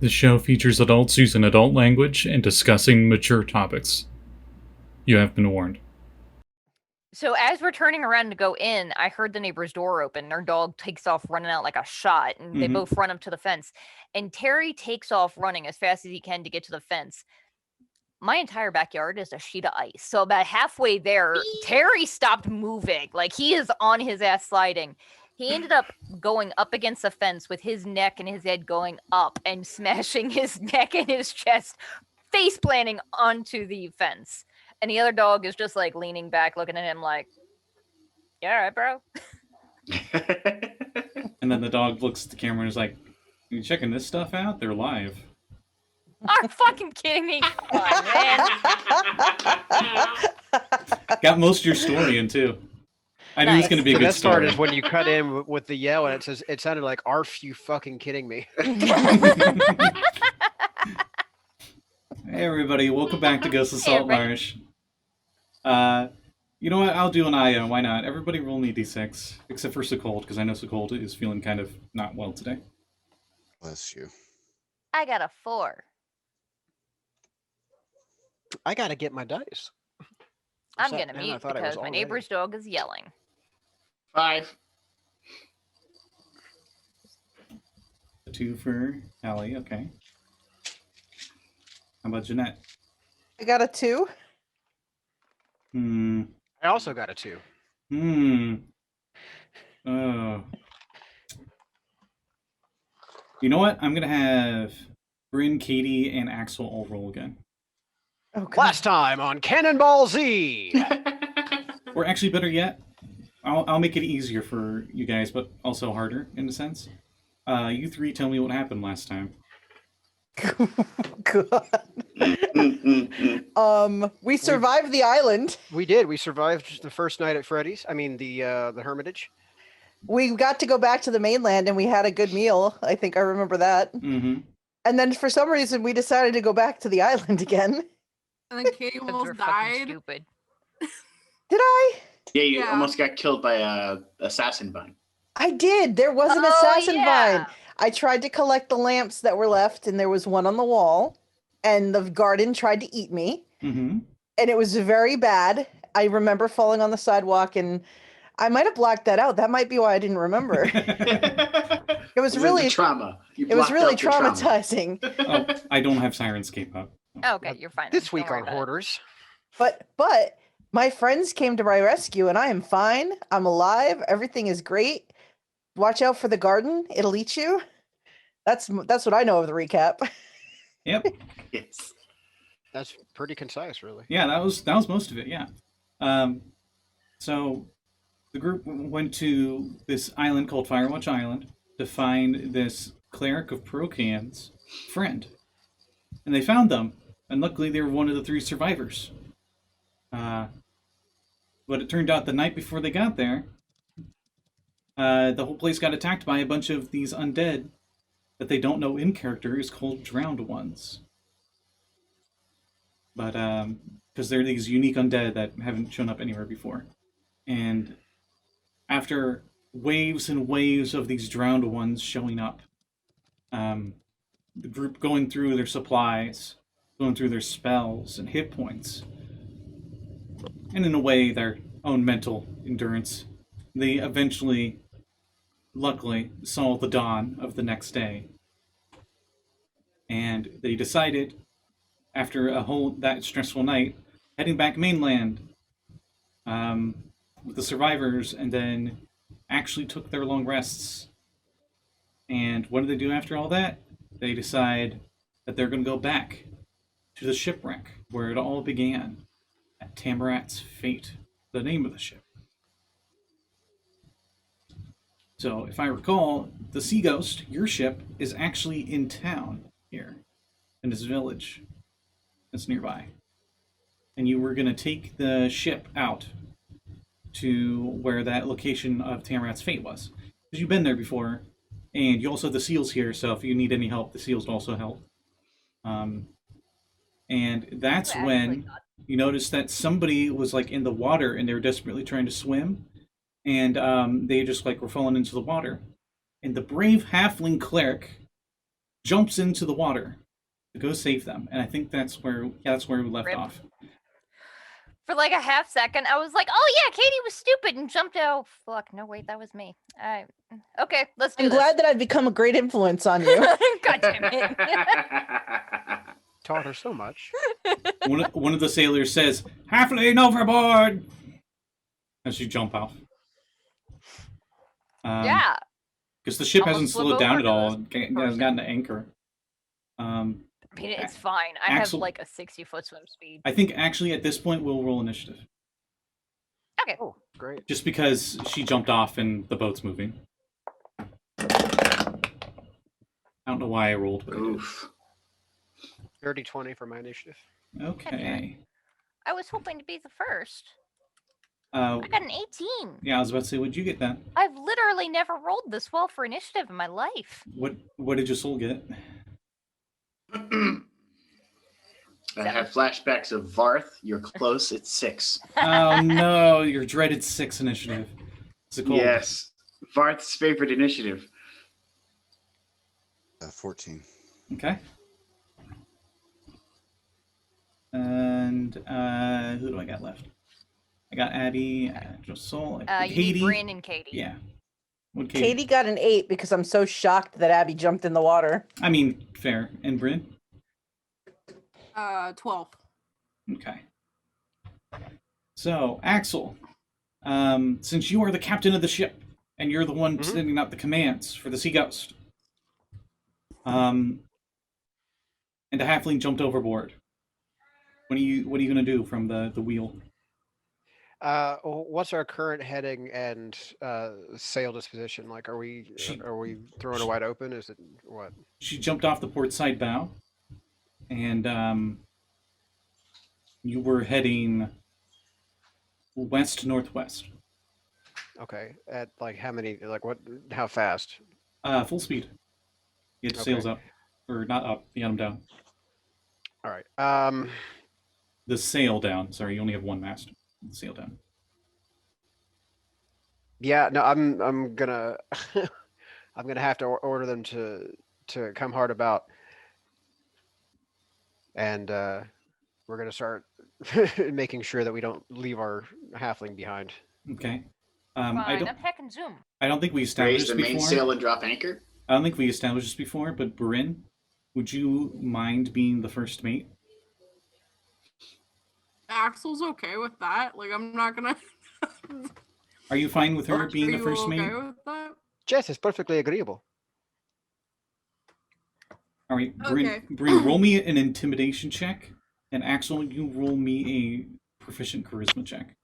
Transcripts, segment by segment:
The show features adults using adult language and discussing mature topics. You have been warned. So as we're turning around to go in, I heard the neighbor's door open. Our dog takes off running out like a shot, and they both run up to the fence. And Terry takes off running as fast as he can to get to the fence. My entire backyard is a sheet of ice. So about halfway there, Terry stopped moving. Like, he is on his ass sliding. He ended up going up against the fence with his neck and his head going up and smashing his neck and his chest, face planting onto the fence. And the other dog is just like leaning back, looking at him like, "Yeah, all right, bro." And then the dog looks at the camera and is like, "You checking this stuff out? They're live." Are you fucking kidding me? Come on, man. Got most of your story in too. I knew it was going to be a The good best part story. is when you cut in with the yell and it sounded like, "Arf, you fucking kidding me?" Hey everybody, welcome back to Ghost of Hey, everybody. Saltmarsh. You know what? I'll do an IO. Why not? Everybody roll me d6, except for Sekald, because I know Sekald is feeling kind of not well today. Bless you. I got a 4. I gotta get my dice. I'm What's gonna that? Man, I mute thought I was because my already. neighbor's dog is yelling. 5. A 2 for Callie, okay. How about Jeanette? I got a 2. Hmm. I also got a 2. Oh. You know what? I'm gonna have Bryn, Kade, and Axel all roll again. Oh, God. Last time on Cannonball Z. Or actually, better yet, I'll make it easier for you guys, but also harder in a sense. You three tell me what happened last time. God. We survived the island. We did. We survived the first night at Freddy's. I mean, the Hermitage. We got to go back to the mainland and we had a good meal. I think I remember that. Mm-hmm. And then for some reason we decided to go back to the island again. And then Katie Because we're almost fucking died. stupid. Did I? Yeah, you Yeah. almost got killed by a assassin vine. I did. There was an Oh, assassin yeah. vine. I tried to collect the lamps that were left and there was one on the wall. And the garden tried to eat me. Mm-hmm. And it was very bad. I remember falling on the sidewalk and I might have blocked that out. That might be why I didn't remember. It was really- the trauma. You It was blocked really out the trauma. traumatizing. Oh, I don't have Sirenscape up. Okay, you're fine. This Don't week worry on about it. Hoarders. But my friends came to my rescue and I am fine. I'm alive. Everything is great. Watch out for the garden. It'll eat you. That's what I know of the recap. Yep. Yes. That's pretty concise, really. Yeah, that was most of it. Yeah. So the group went to this island called Firewatch Island to find this Cleric of Procan's friend, and they found them. And luckily, they were one of the 3 survivors. But it turned out the night before they got there, the whole place got attacked by a bunch of these undead that they don't know in character is called Drowned Ones. But because they're these unique undead that haven't shown up anywhere before. And after waves and waves of these Drowned Ones showing up, the group going through their supplies, going through their spells and hit points, and in a way their own mental endurance, they eventually, luckily, saw the dawn of the next day. And they decided, after that stressful night, heading back mainland with the survivors, and then actually took their long rests. And what do they do after all that? They decide that they're going to go back to the shipwreck where it all began, at Tamarat's Fate, the name of the ship. So, if I recall, the Sea Ghost, your ship, is actually in town here, in this village that's nearby. And you were going to take the ship out to where that location of Tamarat's Fate was. Because you've been there before, and you also have the seals here, so if you need any help, the seals also help. And that's Actually when not. you notice that somebody was like in the water and they were desperately trying to swim, and they just like were falling into the water. And the brave halfling cleric jumps into the water to go save them, and I think that's where we left Rip. off. For like a half second, I was like, "Oh yeah, Katie was stupid," and jumped out. Fuck, no, wait, that was me. Okay, let's do I'm this. glad that I've become a great influence on you. God damn it. Taught her so much. One of the sailors says, "Halfling overboard!" as you jump off. Yeah. Because the ship Almost hasn't flip slowed down over at to all. this It hasn't gotten to anchor. I mean, it's fine. I Axel- have like a 60-foot swim speed. I think actually at this point we'll roll initiative. Okay. Oh, great. Just because she jumped off and the boat's moving. I don't know why I rolled, but I did. Oof. 30-20 for my initiative. Okay. I was hoping to be the first. Uh, I got an 18. yeah, I was about to say, what'd you get then? I've literally never rolled this well for initiative in my life. What did your soul get? I have flashbacks of Varth. You're close. It's 6. Oh no, your dreaded 6 initiative. It's a cold. Yes. Varth's favorite initiative. 14. Okay. And who do I got left? I got Abby, Josul, You Katie. need Bryn and Katie. Yeah. What Katie got an 8 because I'm so shocked that Abby jumped in the water. I mean, fair. And Bryn? 12. Okay. So, Axel, since you are the captain of the ship and you're the one sending out the commands for the Sea Ghost, and a halfling jumped overboard, what are you going to do from the wheel? What's our current heading and sail disposition? Like, are we throwing it wide open? Is it what? She jumped off the port side bow, and you were heading west-northwest. Okay. At like how many? Like what? How fast? Full speed. Get Okay. sails up, or not up. You got them down. All right. The sail down. Sorry, you only have one mast. The sail down. Yeah. No. I'm gonna I'm gonna have to order them to come hard about, and we're gonna start making sure that we don't leave our halfling behind. Okay. Fine, I I'm hacking Zoom. don't think we Raise established the this main before. sail and drop anchor. I don't think we established this before, but Bryn, would you mind being the first mate? Axel's okay with that. Like, I'm not gonna. Are you fine with her Are being the you first okay mate? with that? Jess is perfectly agreeable. All right, Okay. Bryn, roll me an intimidation check, and Axel, you roll me a proficient charisma check.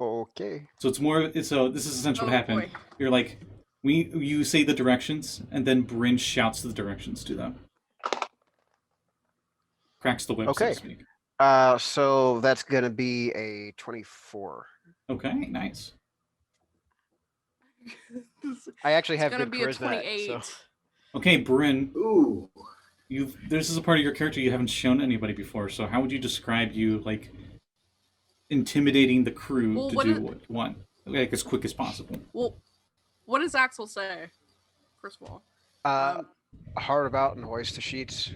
Okay. So it's more. So this is essentially what Oh, happened. boy. You're like, you say the directions, and then Bryn shouts the directions to them. Cracks the whip, so Okay. to speak. So that's gonna be a 24. Okay, nice. I actually have It's gonna good be a charisma. 28. So. Okay, Bryn, Ooh. this is a part of your character you haven't shown anybody before. So how would you describe you like intimidating the crew Well, to what do is- what you want, like as quick as possible? Well, what does Axel say? First of all, Hard about and hoist the sheets.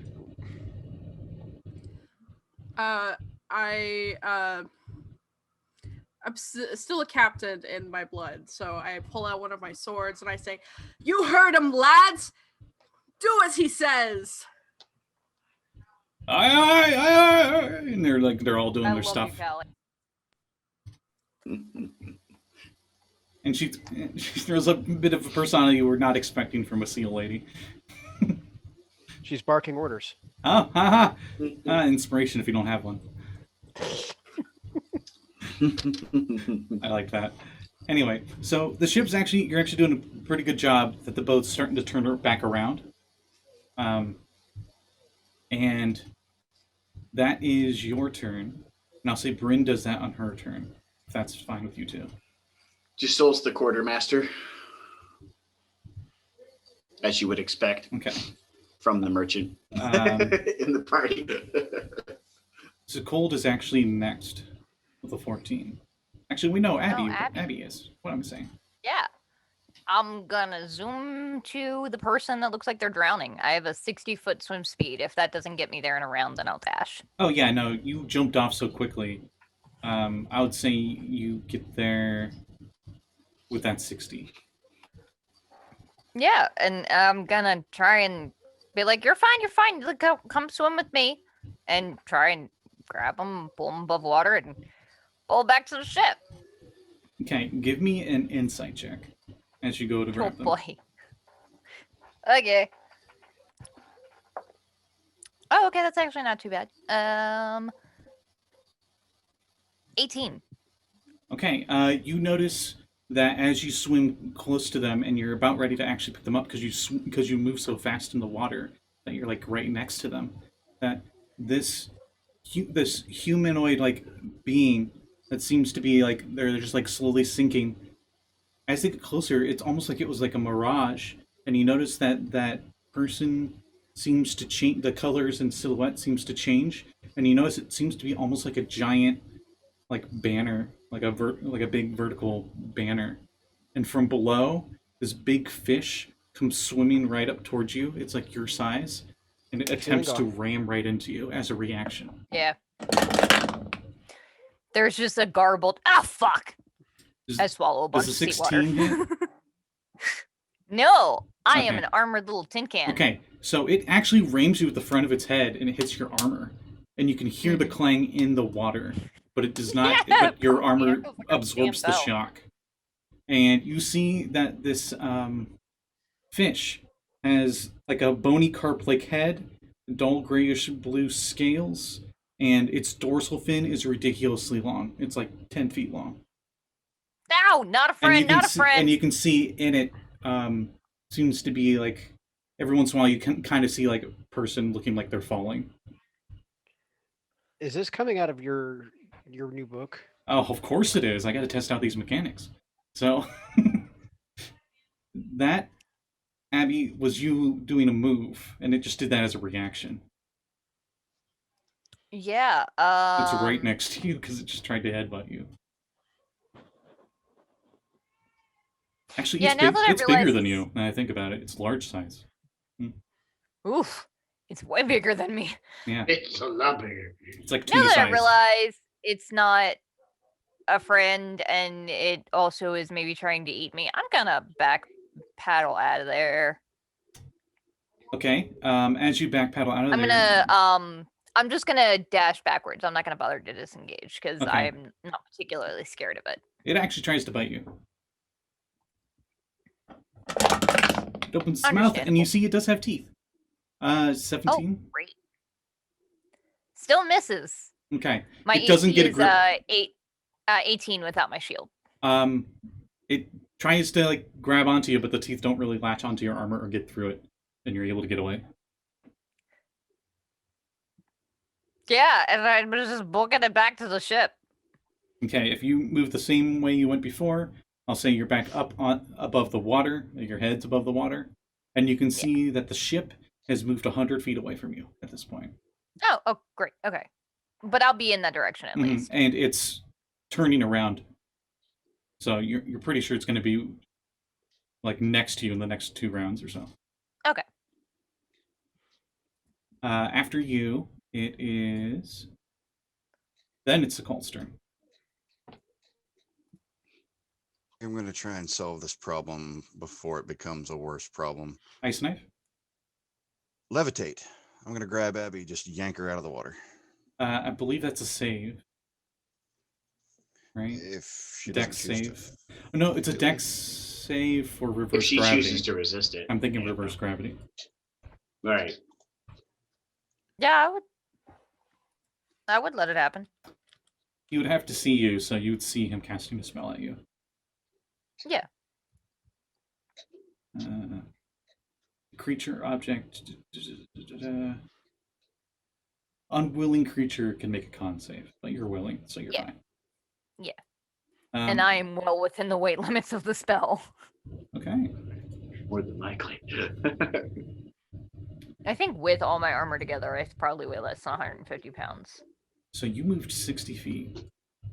I'm still a captain in my blood, so I pull out one of my swords and I say, "You heard him, lads. Do as he says." Aye, and they're all doing I their love stuff. you, Callie. And she throws a bit of a personality you were not expecting from a seal lady. She's barking orders. Oh, haha! Inspiration if you don't have one. I like that. Anyway, so the ship's you're actually doing a pretty good job that the boat's starting to turn back around. And that is your turn. And I'll say Bryn does that on her turn. If that's fine with you too. Josul's the quartermaster, as you would expect Okay. from the merchant in the party. Sekald is actually next with a 14. Actually, we know Abby. Abby. Abby is. What am I saying? Yeah. I'm gonna zoom to the person that looks like they're drowning. I have a 60-foot swim speed. If that doesn't get me there in a round, then I'll dash. Oh yeah, no, you jumped off so quickly. I would say you get there with that 60. Yeah, and I'm gonna try and be like, "You're fine, you're fine. Look, come swim with me," and try and grab him, pull him above water, and pull back to the ship. Okay, give me an insight check as you go to Oh grab them. boy. Okay. Oh, okay, that's actually not too bad. 18. Okay, you notice that as you swim close to them and you're about ready to actually pick them up because you move so fast in the water that you're like right next to them, that this humanoid like being that seems to be like they're just like slowly sinking. As they get closer, it's almost like it was like a mirage, and you notice that that person seems to change. The colors and silhouette seems to change, and you notice it seems to be almost like a giant like banner, like a big vertical banner. And from below, this big fish comes swimming right up towards you. It's like your size, and it attempts to ram right into you as a reaction. Yeah. There's just a garbled, fuck! I swallow a bunch Does of a seawater. 16 hit? No, I am Okay. an armored little tin can. Okay, so it actually rams you with the front of its head, and it hits your armor, and you can hear the clang in the water, but it does not. Yeah, but your armor it feels like a absorbs damn the bell. shock, and you see that this fish has like a bony carp-like head, dull grayish blue scales, and its dorsal fin is ridiculously long. It's like 10 feet long. Ow, not a friend, not a friend. And you can see in it seems to be like every once in a while you can kind of see like a person looking like they're falling. Is this coming out of your new book? Oh, of course it is. I got to test out these mechanics. So that, Abby, was you doing a move, and it just did that as a reaction. Yeah, It's right next to you because it just tried to headbutt you. Actually, Yeah, now that I it's realize bigger than it's- you. Now I think about it, it's large size. Oof, it's way bigger than me. Yeah, It's a lot bigger. it's like 2 Now that size. I realize it's not a friend and it also is maybe trying to eat me, I'm gonna back paddle out of there. Okay, as you back paddle out of I'm there, gonna I'm just gonna dash backwards. I'm not gonna bother to disengage because Okay. I'm not particularly scared of it. it actually tries to bite you. It opens its mouth, and you Understandable. see it does have teeth. 17. Oh, great. Still misses. Okay. My It doesn't AC get a is grip. 18 without my shield. It tries to like grab onto you, but the teeth don't really latch onto your armor or get through it, and you're able to get away. Yeah, and I'm just booking it back to the ship. Okay, if you move the same way you went before, I'll say you're back up on above the water. Your head's above the water, and you can see that the ship has moved 100 feet away from you at this point. Oh, great. Okay. But I'll be in that direction at least. And it's turning around, so you're pretty sure it's going to be like next to you in the next 2 rounds or so. Okay. After you, it is. Then it's the Colt's turn. I'm going to try and solve this problem before it becomes a worse problem. Ice knife. Levitate. I'm going to grab Abby, just yank her out of the water. I believe that's a save, right? If she Dex doesn't choose save. to. No, it's a Dex save for reverse If she gravity. chooses to resist it. I'm thinking reverse gravity. All right. Yeah, I would let it happen. He would have to see you, so you would see him casting a spell at you. Yeah. Creature, object. Unwilling creature can make a con save, but you're willing, so you're Yeah. fine. Yeah. Um, And I am well within the weight limits of the spell. Okay. More than likely. I think with all my armor together, I probably weigh less than 150 pounds. So you moved 60 feet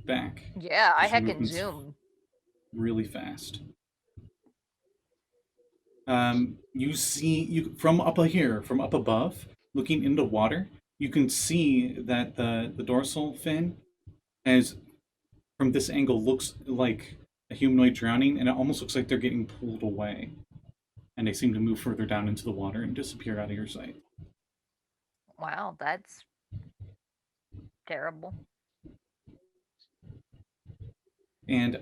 back Yeah, I Your heckin' movement's zoom. really fast. You see from up here, from up above, looking into water, you can see that the dorsal fin has, from this angle, looks like a humanoid drowning, and it almost looks like they're getting pulled away. And they seem to move further down into the water and disappear out of your sight. Wow, that's terrible. And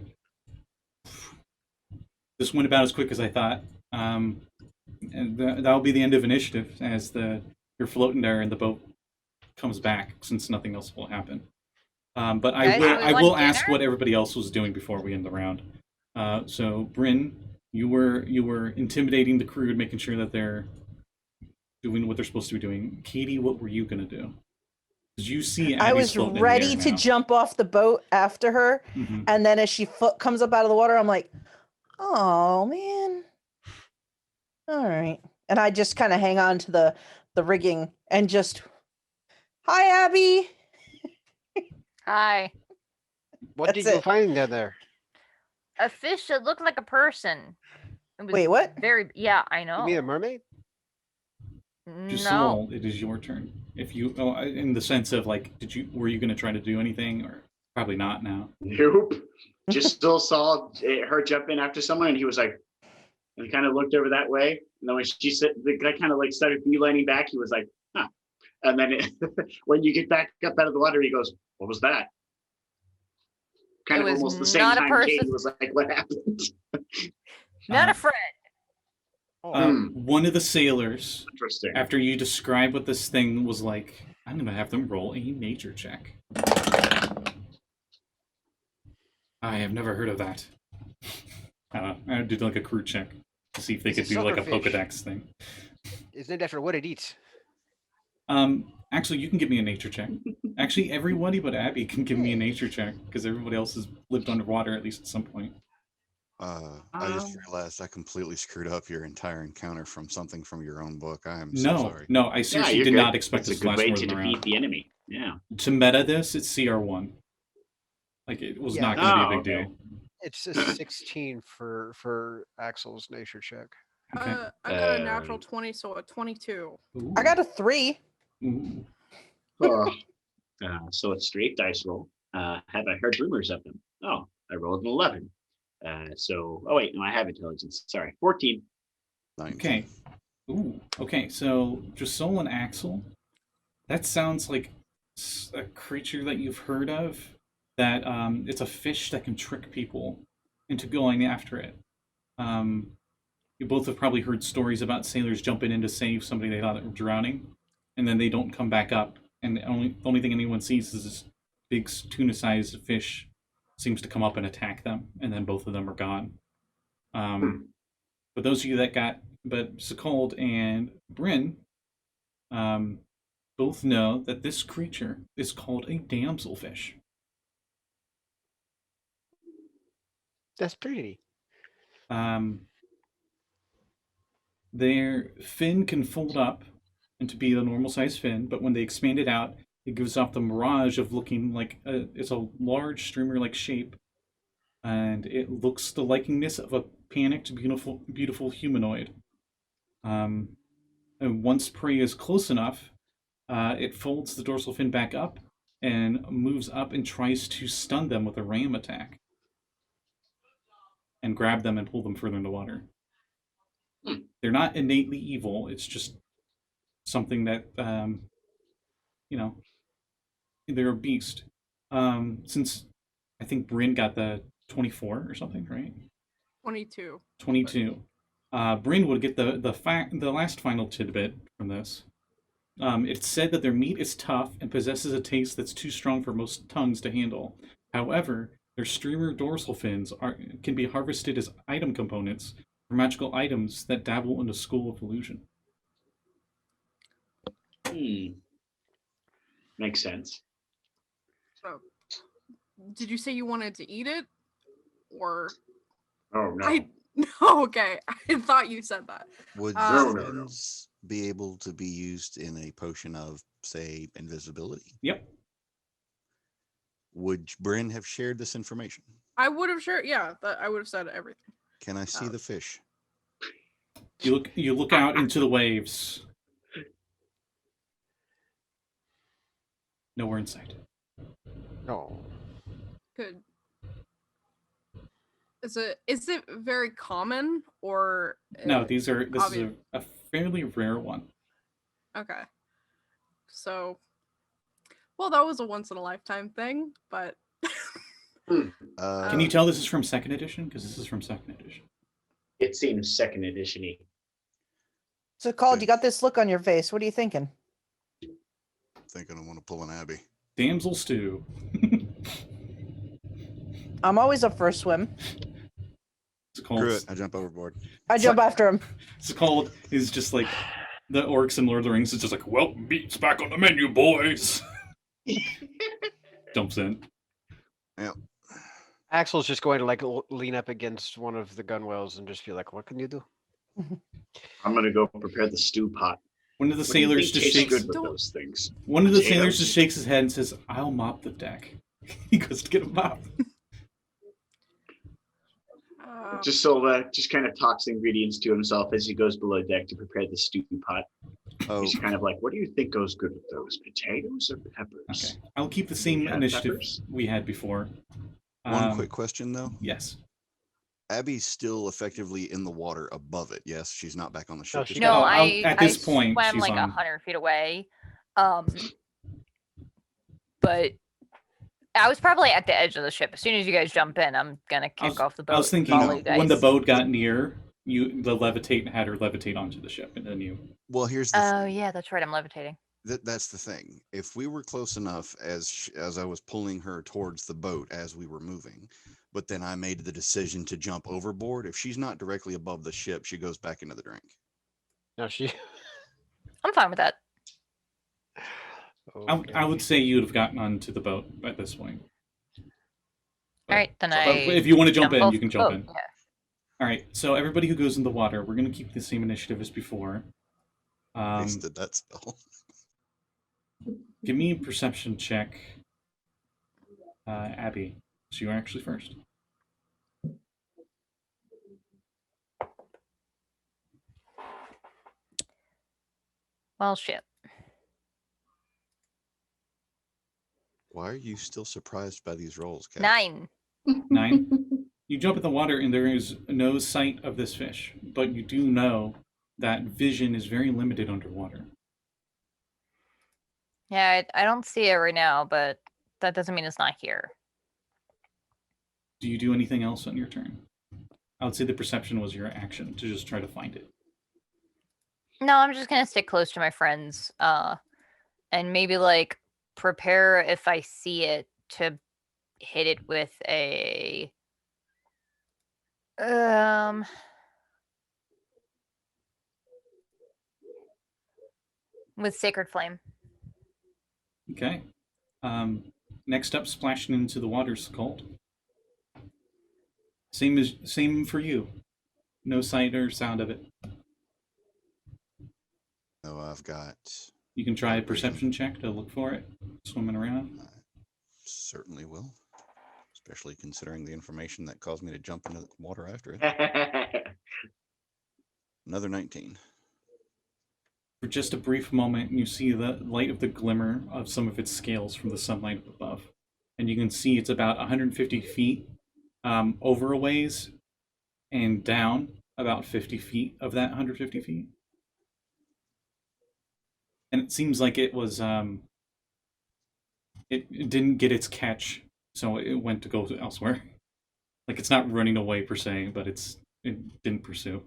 this went about as quick as I thought. And that'll be the end of initiative as you're floating there and the boat comes back, since nothing else will happen. But Guys, I we will want ask dinner? what everybody else was doing before we end the round. So Bryn, you were intimidating the crew and making sure that they're doing what they're supposed to be doing. Katie, what were you gonna do? Did you see Abby's I was floating in the ready air to now? jump off the boat after her, Mhm. and then as she comes up out of the water, I'm like, "Oh man, all right." And I just kind of hang on to the rigging and just, "Hi, Abby." Hi. What That's did you it. find down there? A fish that looked like a person. It was Wait, what? Very, yeah, I know. You mean a mermaid? No. Josul, it is your turn. If you, in the sense of like, were you going to try to do anything, or probably not now? Nope. Just still saw her jump in after someone, and he was like, and he kind of looked over that way. And then when she said, the guy kind of like started beelining back, he was like, huh. And then when you get back up out of the water, he goes, what was that? Kind It of was almost the same not a time person. Katie was like, what happened? Not a friend. One of the sailors, Interesting. after you describe what this thing was like, I'm going to have them roll a nature check. I have never heard of that. I did like a crew check to see if they It's a could do like a silverfish. Pokedex thing. Isn't it after what it eats? Actually, you can give me a nature check. Actually, everybody but Abby can give me a nature check, because everybody else has lived underwater at least at some point. I just realized I completely screwed up your entire encounter from something from your own book. I am No, so sorry. no, I seriously you're did good. not expect It's this a to good last way more to than a defeat round. the enemy. Yeah. To meta this, it's CR1. Like, it was Yeah. not going to be a Oh, big okay. deal. It's a 16 for Axel's nature check. Okay. I got a natural 20, so a 22. Ooh. I got a 3. Ooh. Oh. So it's straight dice roll. Have I heard rumors of them? Oh, I rolled an 11. Oh wait, no, I have intelligence. Sorry, 14. 19. Okay. Ooh. Okay, so Josul and Axel, that sounds like a creature that you've heard of. That it's a fish that can trick people into going after it. You both have probably heard stories about sailors jumping in to save somebody they thought that were drowning, and then they don't come back up. And the only thing anyone sees is this big tuna-sized fish seems to come up and attack them, and then both of them are gone. But those of you that but Sekald and Bryn, both know that this creature is called a damselfish. That's pretty. Their fin can fold up into be a normal sized fin, but when they expand it out, it gives off the mirage of looking like it's a large streamer-like shape, and it looks the likeness of a panicked, beautiful humanoid. And once prey is close enough, it folds the dorsal fin back up and moves up and tries to stun them with a ram attack, and grab them and pull them further into water. They're not innately evil. It's just something that, they're a beast. Since I think Bryn got the 24 or something, right? 22. 22. Bryn would get the last final tidbit from this. It's said that their meat is tough and possesses a taste that's too strong for most tongues to handle. However, their streamer dorsal fins can be harvested as item components for magical items that dabble in the school of illusion. Makes sense. So, did you say you wanted to eat it? Or Oh no. No, okay. I thought you said that. Would No, the no, no. fins be able to be used in a potion of, say, invisibility? Yep. Would Bryn have shared this information? I would have shared, yeah, I would have said everything. Can I see the fish? You look out into the waves. Nowhere in sight. No. Good. Is it very common or No, this is obvious? a fairly rare one. Okay. So, well, that was a once in a lifetime thing, but Can you tell this is from second edition? Because this is from second edition. It seems second edition-y. So, Called, you got this look on your face. What are you thinking? Thinking I want to pull an Abby. Damsel stew. I'm always up for a swim. Screw it, I jump overboard. I jump after him. Sekald is just like the orcs in Lord of the Rings. It's just like, well, meat's back on the menu, boys. Jumps in. Yep. Axel's just going to like lean up against one of the gunwales and just be like, "What can you do?" I'm gonna go prepare the stew pot. One of the What do you sailors think just tastes shakes. good with those things. One of the Potatoes? sailors just shakes his head and says, "I'll mop the deck." He goes to get a mop. Just kind of talks ingredients to himself as he goes below deck to prepare the stew pot. Oh, He's kind of like, what do you think goes good with those, potatoes or peppers? Okay, I'll keep the same Yeah, initiative peppers. we had before. one quick question though. Yes. Abby's still effectively in the water above it. Yes, she's not back on the ship. No, she just No, Oh, yet. at this point, swam she's like on- 100 feet away. But I was probably at the edge of the ship. As soon as you guys jump in, I'm gonna kick off the boat. I was thinking follow you guys. when the boat got near, the levitate had her levitate onto the ship, and then you. Well, here's the Oh thing. yeah, that's right. I'm levitating. That's the thing. If we were close enough as I was pulling her towards the boat as we were moving, but then I made the decision to jump overboard. If she's not directly above the ship, she goes back into the drink. No, she. I'm fine with that. I would say you would have gotten onto the boat at this point. All right, then But I. if you want to jump in, off you can the jump boat, in. Yeah. All right. So everybody who goes in the water, we're going to keep the same initiative as before. Wasted that spell. Give me a perception check, Abby. So you're actually first. Well, shit. Why are you still surprised by these rolls, Kat? 9. 9. You jump in the water and there is no sight of this fish, but you do know that vision is very limited underwater. Yeah, I don't see it right now, but that doesn't mean it's not here. Do you do anything else on your turn? I would say the perception was your action to just try to find it. No, I'm just gonna stick close to my friends, and maybe like prepare if I see it to hit it with a with Sacred Flame. Okay. Next up, splashing into the water's Sekald. Same for you. No sight or sound of it. No, I've got. You can try a perception check to look for it, swimming around. I certainly will, especially considering the information that caused me to jump into the water after it. Another 19. For just a brief moment, you see the light of the glimmer of some of its scales from the sunlight above. And you can see it's about 150 feet over a ways and down about 50 feet of that 150 feet. And it seems like it was, it didn't get its catch, so it went to go elsewhere. Like it's not running away per se, but it didn't pursue.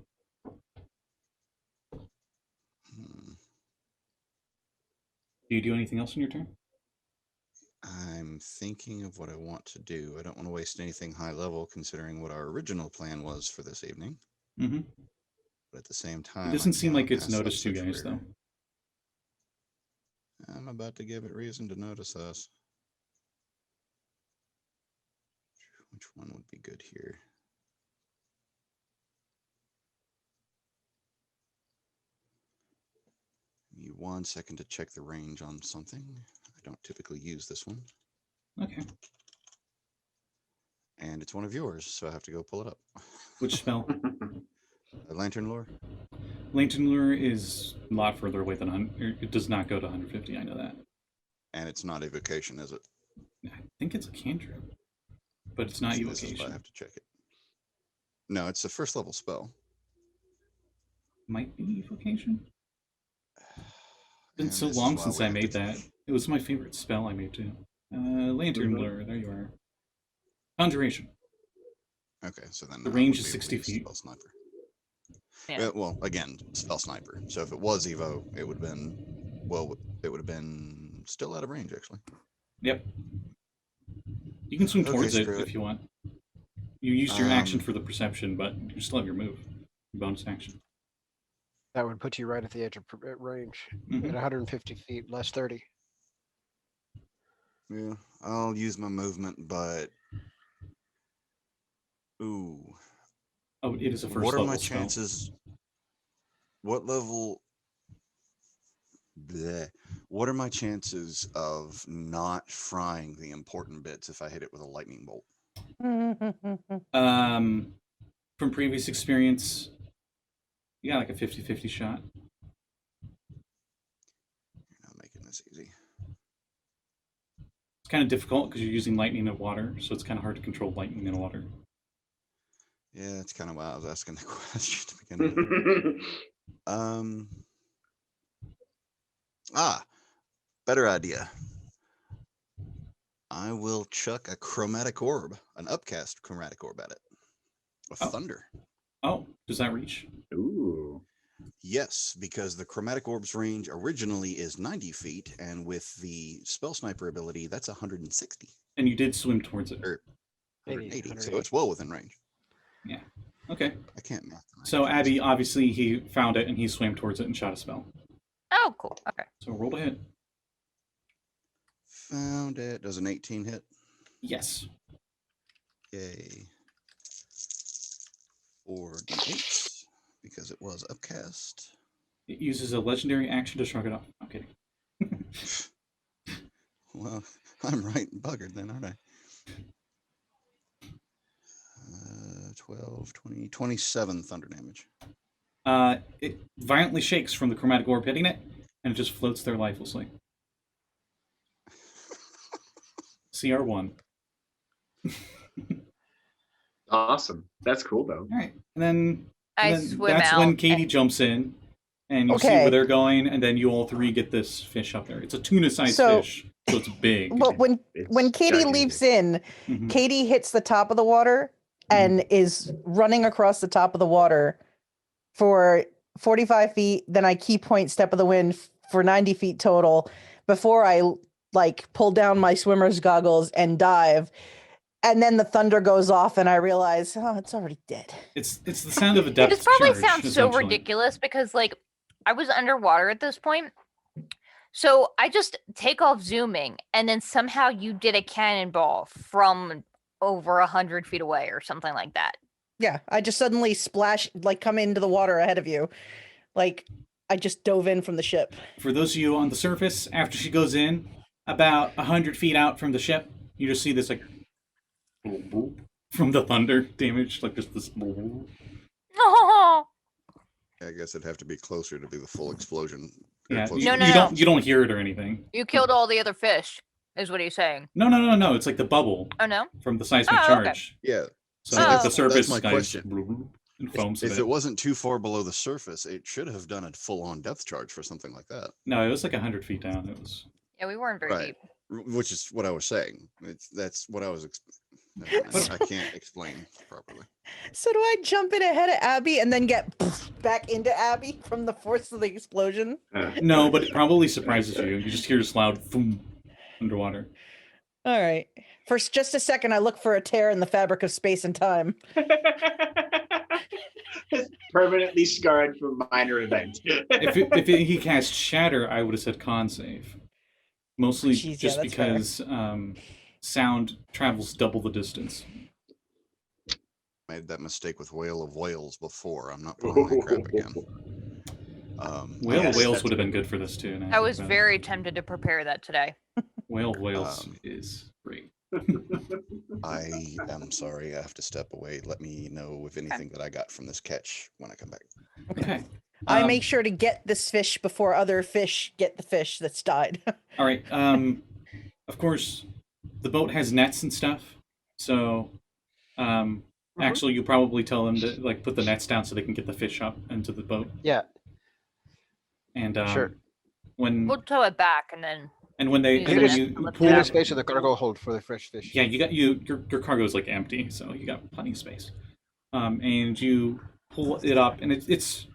Do you do anything else in your turn? I'm thinking of what I want to do. I don't want to waste anything high level considering what our original plan was for this evening. Mm-hmm. But at the same time, It doesn't I seem like cannot it's pass up noticed you such guys, rare- though. I'm about to give it reason to notice us. Which one would be good here? Give me 1 second to check the range on something. I don't typically use this one. Okay. And it's one of yours, so I have to go pull it up. Which spell? Lantern lure? Lantern lure is a lot further away than 100. It does not go to 150. I know that. And it's not evocation, is it? I think it's a cantrip, but it's not So this is why I evocation. have to check it. No, it's a first level spell. Might be evocation. It's been Man, so this is long why since we I have to made that. check. It was my favorite spell I made too. Lantern lure. There you are. Conjuration. Okay, so then The I range would is be able to 60 use feet. Spell sniper. Yeah. Well, again, spell sniper. So if it was Evo, it would have been, well, it would have been still out of range, actually. Yep. You can swim Okay, towards it screw if it. you want. You used your action Um, for the perception, but you still have your move. Bonus action. That would put you right at the edge of range Mhm. at 150 feet, less 30. Yeah, I'll use my movement, but ooh, Oh, it is a first what are level my spell. chances? What level? Bleh. What are my chances of not frying the important bits if I hit it with a lightning bolt? From previous experience, you got like a 50-50 shot. You're not making this easy. It's kind of difficult because you're using lightning and water, so it's kind of hard to control lightning and water. Yeah, that's kind of why I was asking the question to begin with. Better idea. I will chuck a chromatic orb, an upcast chromatic orb at it. Of Oh. thunder. Oh, does that reach? Ooh. Yes, because the chromatic orb's range originally is 90 feet, and with the spell sniper ability, that's 160 And you did swim towards it. or 80, 180. So it's well within range. Yeah. Okay. I can't math. the range. So Abby, obviously, he found it and he swam towards it and shot a spell. Oh, cool. Okay. So roll to hit. Found it. Does an 18 hit? Yes. Yay. 4d8 because it was upcast. It uses a legendary action to shrug it off. I'm kidding. Well, I'm right and buggered then, aren't I? 12, 20, 27 thunder damage. It violently shakes from the chromatic orb hitting it, and it just floats there lifelessly. CR1. Awesome. That's cool though. All right, and then, I then swim that's out. when Katie and- jumps in, and you see Okay. where they're going, and then you all three get this fish up there. It's a tuna-sized So- fish, so it's big. But when It's Katie gigantic. leaps in, Mhm. Katie hits the top of the water and is running across the top of the water for 45 feet. Then I key point step of the wind for 90 feet total before I like pull down my swimmer's goggles and dive. And then the thunder goes off and I realize, oh, it's already dead. It's the sound of a depth This probably charge, sounds so essentially. ridiculous because, like, I was underwater at this point. So I just take off zooming, and then somehow you did a cannonball from over 100 feet away or something like that. Yeah, I just suddenly splash, like come into the water ahead of you. Like I just dove in from the ship. For those of you on the surface, after she goes in, about 100 feet out from the ship, you just see this like from the thunder damage, like just this. Oh, I guess it'd have to be closer to be the full explosion. or Yeah, closer you, to No, you the no. don't you don't hear it or anything. you killed all the other fish, is what he's saying. No. It's like the bubble Oh, no? from the seismic Oh, okay. charge. Yeah. So See, like that's- the that's surface my guys question. and foams If of it it. wasn't too far below the surface, it should have done a full-on depth charge for something like that. No, it was like 100 feet down. It was. Yeah, we weren't very Right. deep. Which is what I was saying. That's what I was. Never mind. I can't explain properly. So do I jump in ahead of Abby and then get back into Abby from the force of the explosion? No, but it probably surprises you. You just hear this loud boom underwater. All right. For just a second, I look for a tear in the fabric of space and time. Permanently scarred from minor event. If he cast Shatter, I would have said con save. Mostly Jeez, yeah, just that's fair. because sound travels double the distance. Made that mistake with Whale of Whales before. I'm not pulling that crap again. Whale Yes, of Whales that's would have been good for this too. now I think was about it. very tempted to prepare that today. Whale of Whales Um, is great. I am sorry. I have to step away. Let me know if anything that I got from this catch when I come back. Okay. I make sure to get this fish before other fish get the fish that's died. All right. Of course, the boat has nets and stuff. So, actually, you probably tell them to like put the nets down so they can get the fish up into the boat. Yeah. And Sure. when We'll tow it back and then. when they use and the when net you to lift it pull Clear up. the space in the cargo hold for the fresh fish. yeah, you got your cargo is like empty, so you got plenty of space. And you pull it up, and it's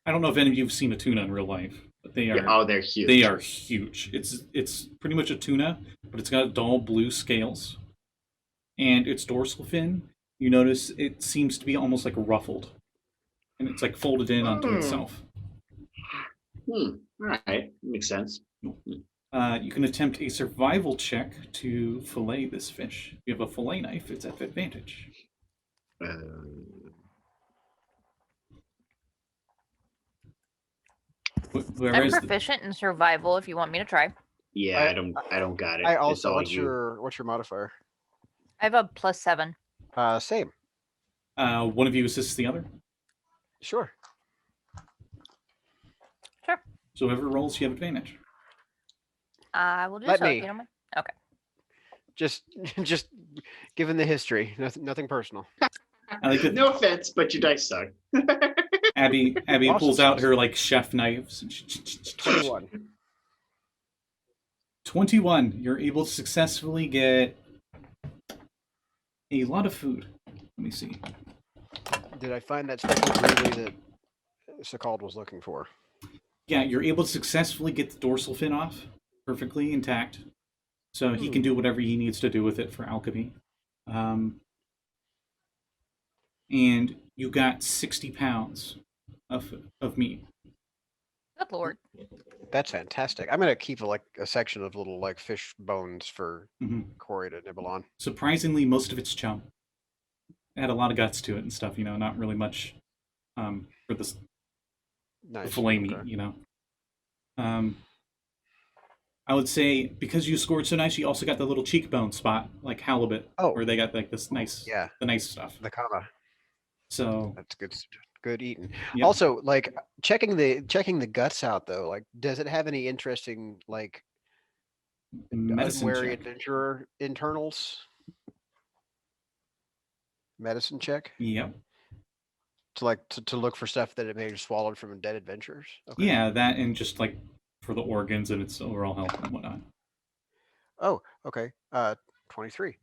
I don't know if any of you've seen a tuna in real life, but they are Yeah, oh, they're huge. they are huge. It's pretty much a tuna, but it's got dull blue scales, and its dorsal fin. You notice it seems to be almost like ruffled, and it's like folded in onto itself. All right, makes sense. You can attempt a survival check to fillet this fish. If you have a fillet knife, it's at advantage. Where I'm is the, proficient in survival if you want me to try. Yeah, I- I don't got it. I It's also. all What's you. your modifier? I have a +7. Same. one of you assists the other? Sure. Sure. So whoever rolls, you have advantage. I will do Let so. If me. you don't mind. Okay. Just given the history, nothing personal. I like that No offense, but your dice suck. Abby Awesome pulls out sauce. her like chef knives. And 21. 21. You're able to successfully get a lot of food. Let me see. Did I find that special gravy that Sekald was looking for? Yeah, you're able to successfully get the dorsal fin off, perfectly intact. So he can do whatever he needs to do with it for alchemy. And you got 60 pounds of meat. Good lord. That's fantastic. I'm gonna keep a section of little like fish bones for hmm Corey to nibble on. Surprisingly, most of it's chum. It had a lot of guts to it and stuff, not really much for the Nice. filet meat, Okay. I would say because you scored so nice, you also got the little cheekbone spot, like halibut, Oh. where they got like this nice, Yeah, the nice stuff. the comma. So That's good. Good eating. yeah. Also, like checking the guts out though. Like, does it have any interesting like medicine unwary check. adventurer internals? Medicine check Yep. to look for stuff that it may have swallowed from dead adventurers. Okay. Yeah, that and just like for the organs and its overall health and whatnot. Oh, okay. 23.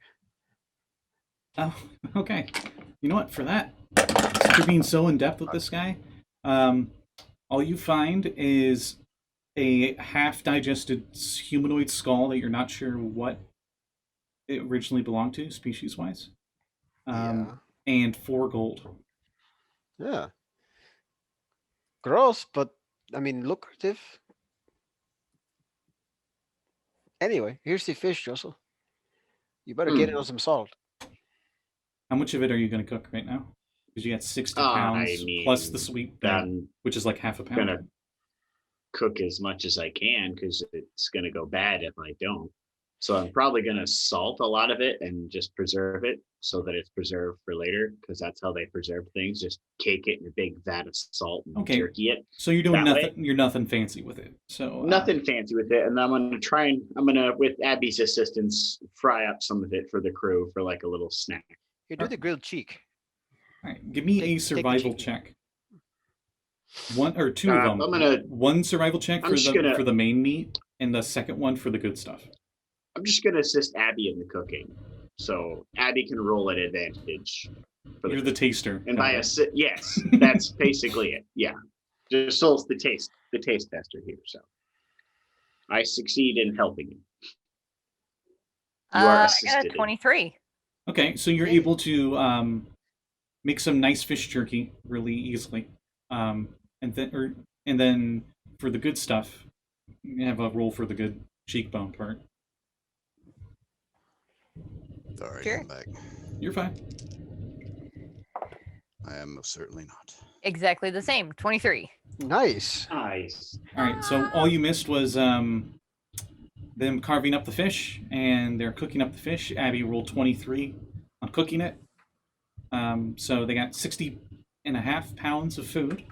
Oh, okay. You know what? For that, since you're being so in depth with this guy, all you find is a half-digested humanoid skull that you're not sure what it originally belonged to, species-wise, and 4 gold. Yeah. Gross, but I mean lucrative. Anyway, here's the fish, Josul. You better get it on some salt. How much of it are you going to cook right now? Because you got 60 I pounds plus the mean, sweet thing, I'm which is like half a pound. gonna cook as much as I can because it's gonna go bad if I don't. So I'm probably gonna salt a lot of it and just preserve it so that it's preserved for later because that's how they preserve things. Just cake it in a big vat of salt and Okay. jerky it. So you're doing that nothing. You're nothing fancy with it. So Nothing fancy with it, and I'm gonna with Abby's assistance fry up some of it for the crew for like a little snack. Here, do the grilled cheek. All right, give me a Take the survival cheek. check. One or two of them. I'm gonna- One survival check I'm for just the gonna- for the main meat, and the second one for the good stuff. I'm just gonna assist Abby in the cooking, so Abby can roll at advantage. For You're the taster. and by yes, that's basically it. Yeah, just Josul's the taste tester here, so I succeed in helping you. You are I got assisted a in- 23. Okay, so you're able to make some nice fish jerky really easily, and then for the good stuff, you have a roll for the good cheekbone part. Sorry, Sure. I'm back. You're fine. I am most certainly not. Exactly the same. 23. Nice. Nice. All right, so all you missed was them carving up the fish, and they're cooking up the fish. Abby rolled 23 on cooking it. So they got 60.5 pounds of food.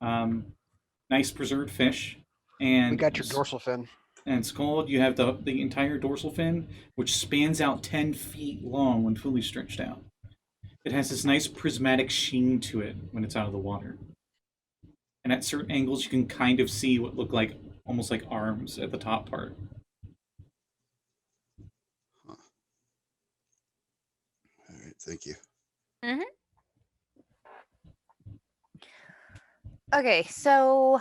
Nice preserved fish. And We got your dorsal fin. And Sekald, you have the entire dorsal fin, which spans out 10 feet long when fully stretched out. It has this nice prismatic sheen to it when it's out of the water. And at certain angles, you can kind of see what look like almost like arms at the top part. Huh. All right, thank you. Okay, so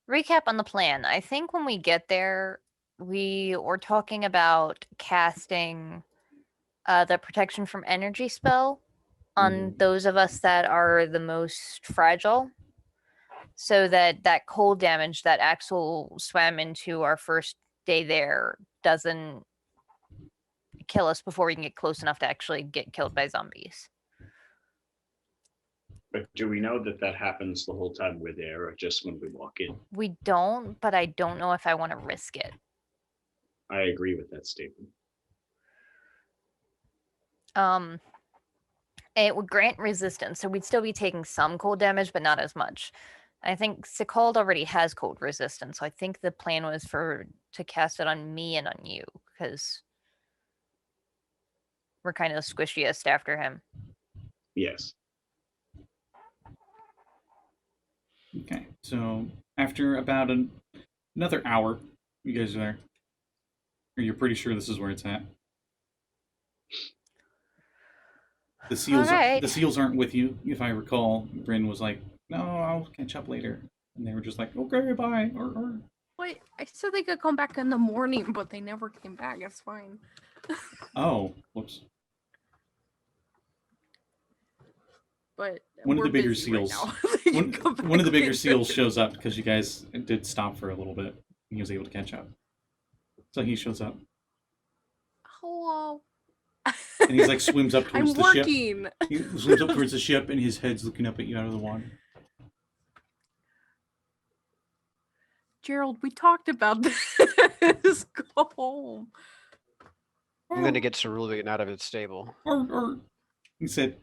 recap on the plan. I think when we get there, we were talking about casting the protection from energy spell on those of us that are the most fragile, so that cold damage that Axel swam into our first day there doesn't kill us before we can get close enough to actually get killed by zombies. But do we know that happens the whole time we're there, or just when we walk in? We don't, but I don't know if I want to risk it. I agree with that statement. It would grant resistance, so we'd still be taking some cold damage, but not as much. I think Sekald already has cold resistance, so I think the plan was to cast it on me and on you, because we're kind of the squishiest after him. Yes. Okay, so after about another hour, you guys are there. Or you're pretty sure this is where it's at. The seals, Alright. the seals aren't with you. If I recall, Bryn was like, "No, I'll catch up later," and they were just like, "Okay, bye." Or. Wait, I said they could come back in the morning, but they never came back. It's fine. Oh, whoops. But One of we're the bigger busy right seals. now. They can come One of the back bigger later. seals shows up because you guys did stop for a little bit. And he was able to catch up. So he shows up. Hello. And he's like swims up towards I'm the ship. working. He swims up towards the ship and his head's looking up at you out of the water. Gerald, we talked about this. Go home. I'm gonna get Cerulean out of its stable. Or he said,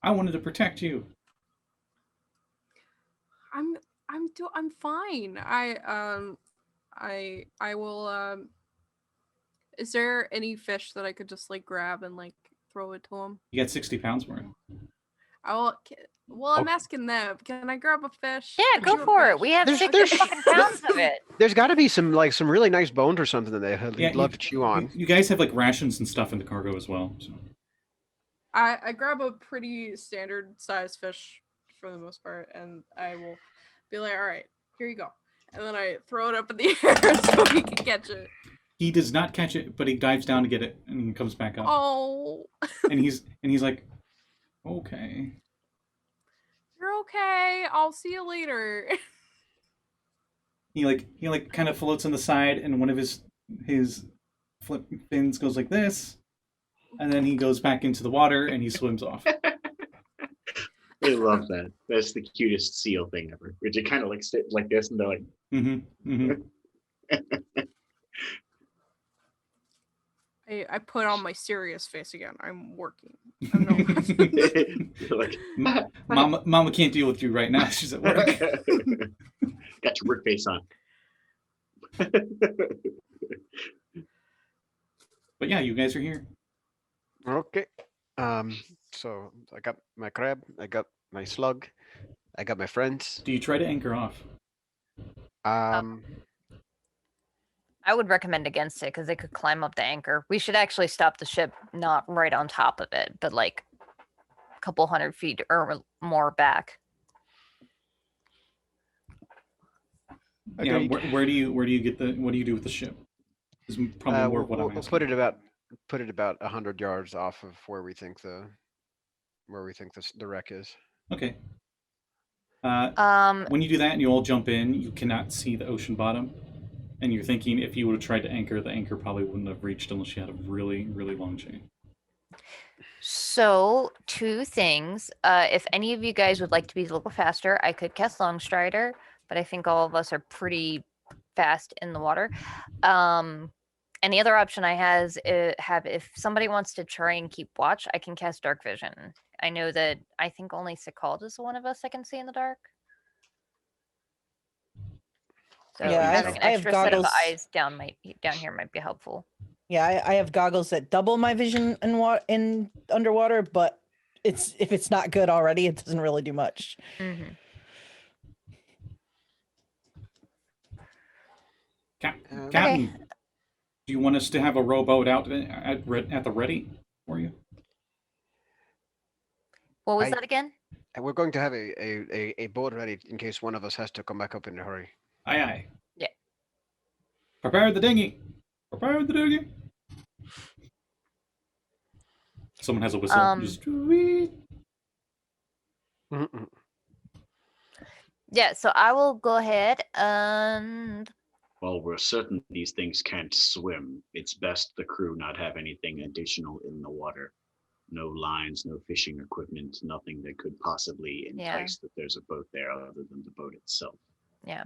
"I wanted to protect you." I'm fine. I will. Is there any fish that I could just like grab and like throw it to him? You got 60 pounds worth. Well, I'm asking them. Can I grab a fish? Yeah, go Sure, for it. fish. We have There's- 60 there's- fucking pounds of it. There's got to be some really nice bones or something that they'd Yeah, love to chew on. You guys have like rations and stuff in the cargo as well. So. I grab a pretty standard sized fish for the most part, and I will be like, all right, here you go. And then I throw it up in the air so he can catch it. He does not catch it, but he dives down to get it and he comes back up. Oh, And he's like, "Okay." you're okay. I'll see you later. He kind of floats on the side, and one of his flip fins goes like this, and then he goes back into the water and he swims off. I love that. That's the cutest seal thing ever. Which it kind of like sit like this, and they're like, Mm-hmm. Mm-hmm. I put on my serious face again. I'm working. I'm not- you're like Mama can't deal with you right now. She's at work. got your work face on. But yeah, you guys are here. Okay. So I got my crab. I got my slug. I got my friends. Do you try to anchor off? I would recommend against it because they could climb up the anchor. We should actually stop the ship not right on top of it, but like a couple 100 feet or more back. Yeah. Agreed. Where do you get the? What do you do with the ship? Is probably more of what I'm We'll asking. put it about 100 yards off of where we think the wreck is. Okay. Um, When you do that and you all jump in, you cannot see the ocean bottom. And you're thinking if you would have tried to anchor, the anchor probably wouldn't have reached unless you had a really, really long chain. So, two things. If any of you guys would like to be a little faster, I could cast Longstrider, but I think all of us are pretty fast in the water. And the other option I have if somebody wants to try and keep watch, I can cast dark vision. I know that I think only Sekald is the one of us that can see in the dark. So Yeah, having an I have extra set of goggles. eyes down here might be helpful. Yeah, I have goggles that double my vision in underwater, but if it's not good already, it doesn't really do much. Mm-hmm. Captain, do you want us to have a rowboat out at the ready for you? What was that again? And we're going to have a boat ready in case one of us has to come back up in a hurry. Aye, aye. Yeah. Prepare the dinghy. Prepare the dinghy. Someone has a whistle. Just tweet. Yeah, so I will go ahead and... Well, we're certain these things can't swim. It's best the crew not have anything additional in the water. No lines, no fishing equipment, nothing that could possibly entice that there's a boat there other than the boat itself. Yeah.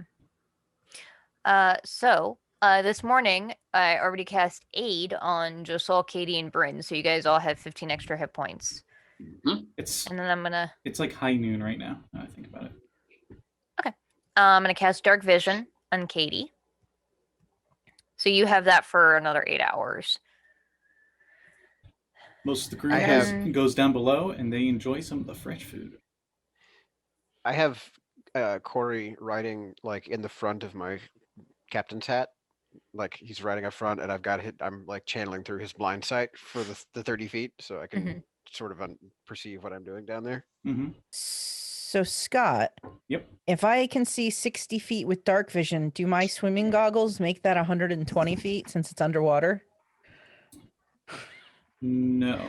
So this morning, I already cast Aid on Josul, Kade, and Bryn, so you guys all have 15 extra hit points. Mm-hmm. And then I'm gonna... It's like high noon right now, now I think about it. Okay. I'm gonna cast Dark Vision on Kade. So you have that for another 8 hours. Most of the crew goes down below, and they enjoy some of the fresh food. I have Corey riding like in the front of my captain's hat, like he's riding up front, and I'm like channeling through his blind sight for the 30 feet, so I can sort of perceive what I'm doing down there. Mm-hmm. So Scott, yep. If I can see 60 feet with dark vision, do my swimming goggles make that 120 feet since it's underwater? No.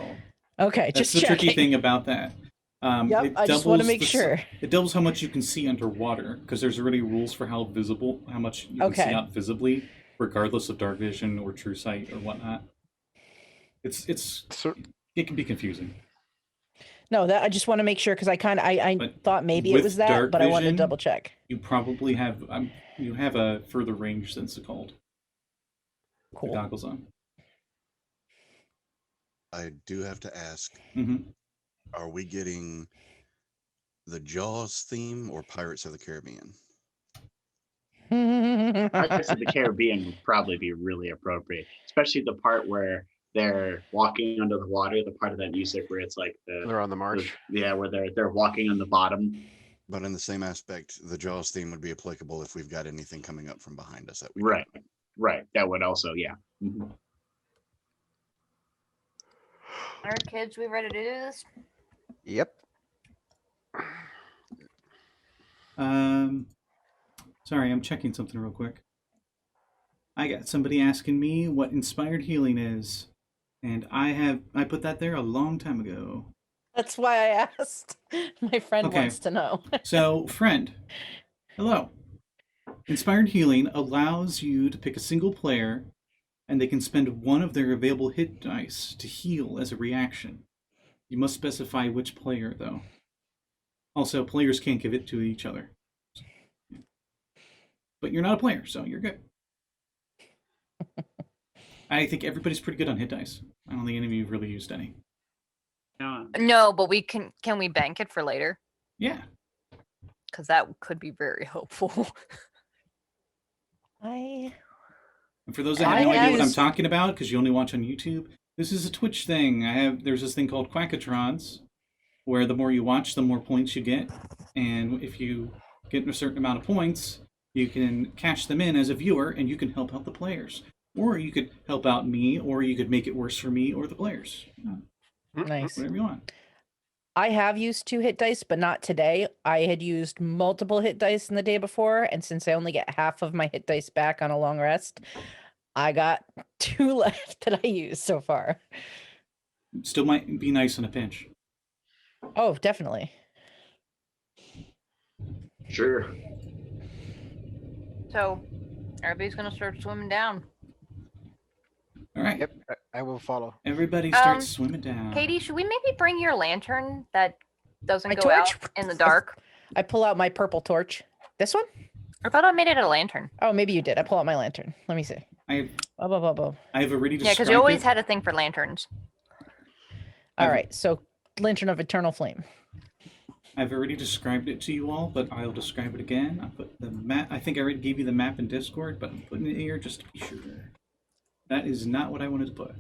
Okay, That's just the checking. tricky thing about that. I just want to make sure. It doubles how much you can see underwater, because there's already rules for how much you can see out visibly, regardless of dark vision or true sight or whatnot. It can be confusing. No, that I just want to make sure because I thought maybe it was that, but I wanted to double check. You probably have a further range than Sekald. Cool. The goggles on. I do have to ask, are we getting the Jaws theme or Pirates of the Caribbean? Pirates of the Caribbean would probably be really appropriate, especially the part where they're walking under the water, the part of that music where it's like they're on the march. Where they're walking on the bottom. But in the same aspect, the Jaws theme would be applicable if we've got anything coming up from behind us that we right. That would also, yeah. Mm-hmm. All right, kids, we ready to do this? Yep. Sorry, I'm checking something real quick. I got somebody asking me what inspired healing is, and I put that there a long time ago. That's why I asked. My friend wants to know. So, friend, hello. Inspired healing allows you to pick a single player, and they can spend one of their available hit dice to heal as a reaction. You must specify which player, though. Also, players can't give it to each other. But you're not a player, so you're good. I think everybody's pretty good on hit dice. I don't think any of you have really used any. No, but we can we bank it for later? Yeah. Because that could be very helpful. And for those that have no idea what I'm talking about, because you only watch on YouTube, this is a Twitch thing. There's this thing called Quackatrons, where the more you watch, the more points you get. And if you get a certain amount of points, you can cash them in as a viewer, and you can help out the players. Or you could help out me, or you could make it worse for me or the players. Nice. Whatever you want. I have used 2 hit dice, but not today. I had used multiple hit dice in the day before, and since I only get half of my hit dice back on a long rest, I got 2 left that I used so far. Still might be nice in a pinch. Oh, definitely. Sure. So, everybody's gonna start swimming down. All right. Yep, I will follow. Everybody starts swimming down. Kade, should we maybe bring your lantern that doesn't My go torch? out in the dark? I pull out my purple torch. This one? I thought I made it a lantern. Oh, maybe you did. I pull out my lantern. Let me see. I Blah. have already Yeah, described because you always it. had a thing for lanterns. All I've- right, so Lantern of Eternal Flame. I've already described it to you all, but I'll describe it again. I put the map. I think I already gave you the map in Discord, but I'm putting it here just to be sure. That is not what I wanted to put.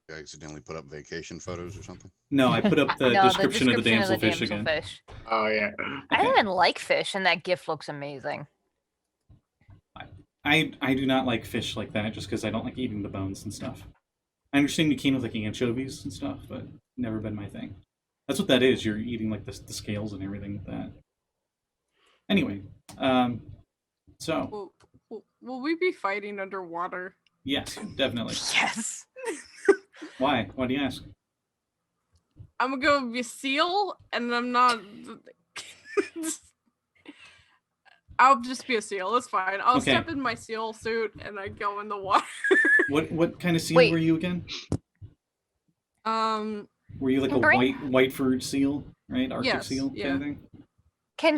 You accidentally put up vacation photos or something? No, I put up the No, description of the damsel fish damsel again. fish. Oh yeah. I Okay. don't even like fish, and that gift looks amazing. I do not like fish like that just because I don't like eating the bones and stuff. I understand you can with like anchovies and stuff, but never been my thing. That's what that is. You're eating like the scales and everything with that. Anyway, so Will we be fighting underwater? yes, definitely. Yes. Why? Why do you ask? I'm gonna be a seal, and I'm not. I'll just be a seal. It's fine. I'll Okay. step in my seal suit and I go in the water. What kind of seal Wait. were you again? Were you like a Bryn? white furred seal, right? Arctic Yes, seal kind yeah. of thing?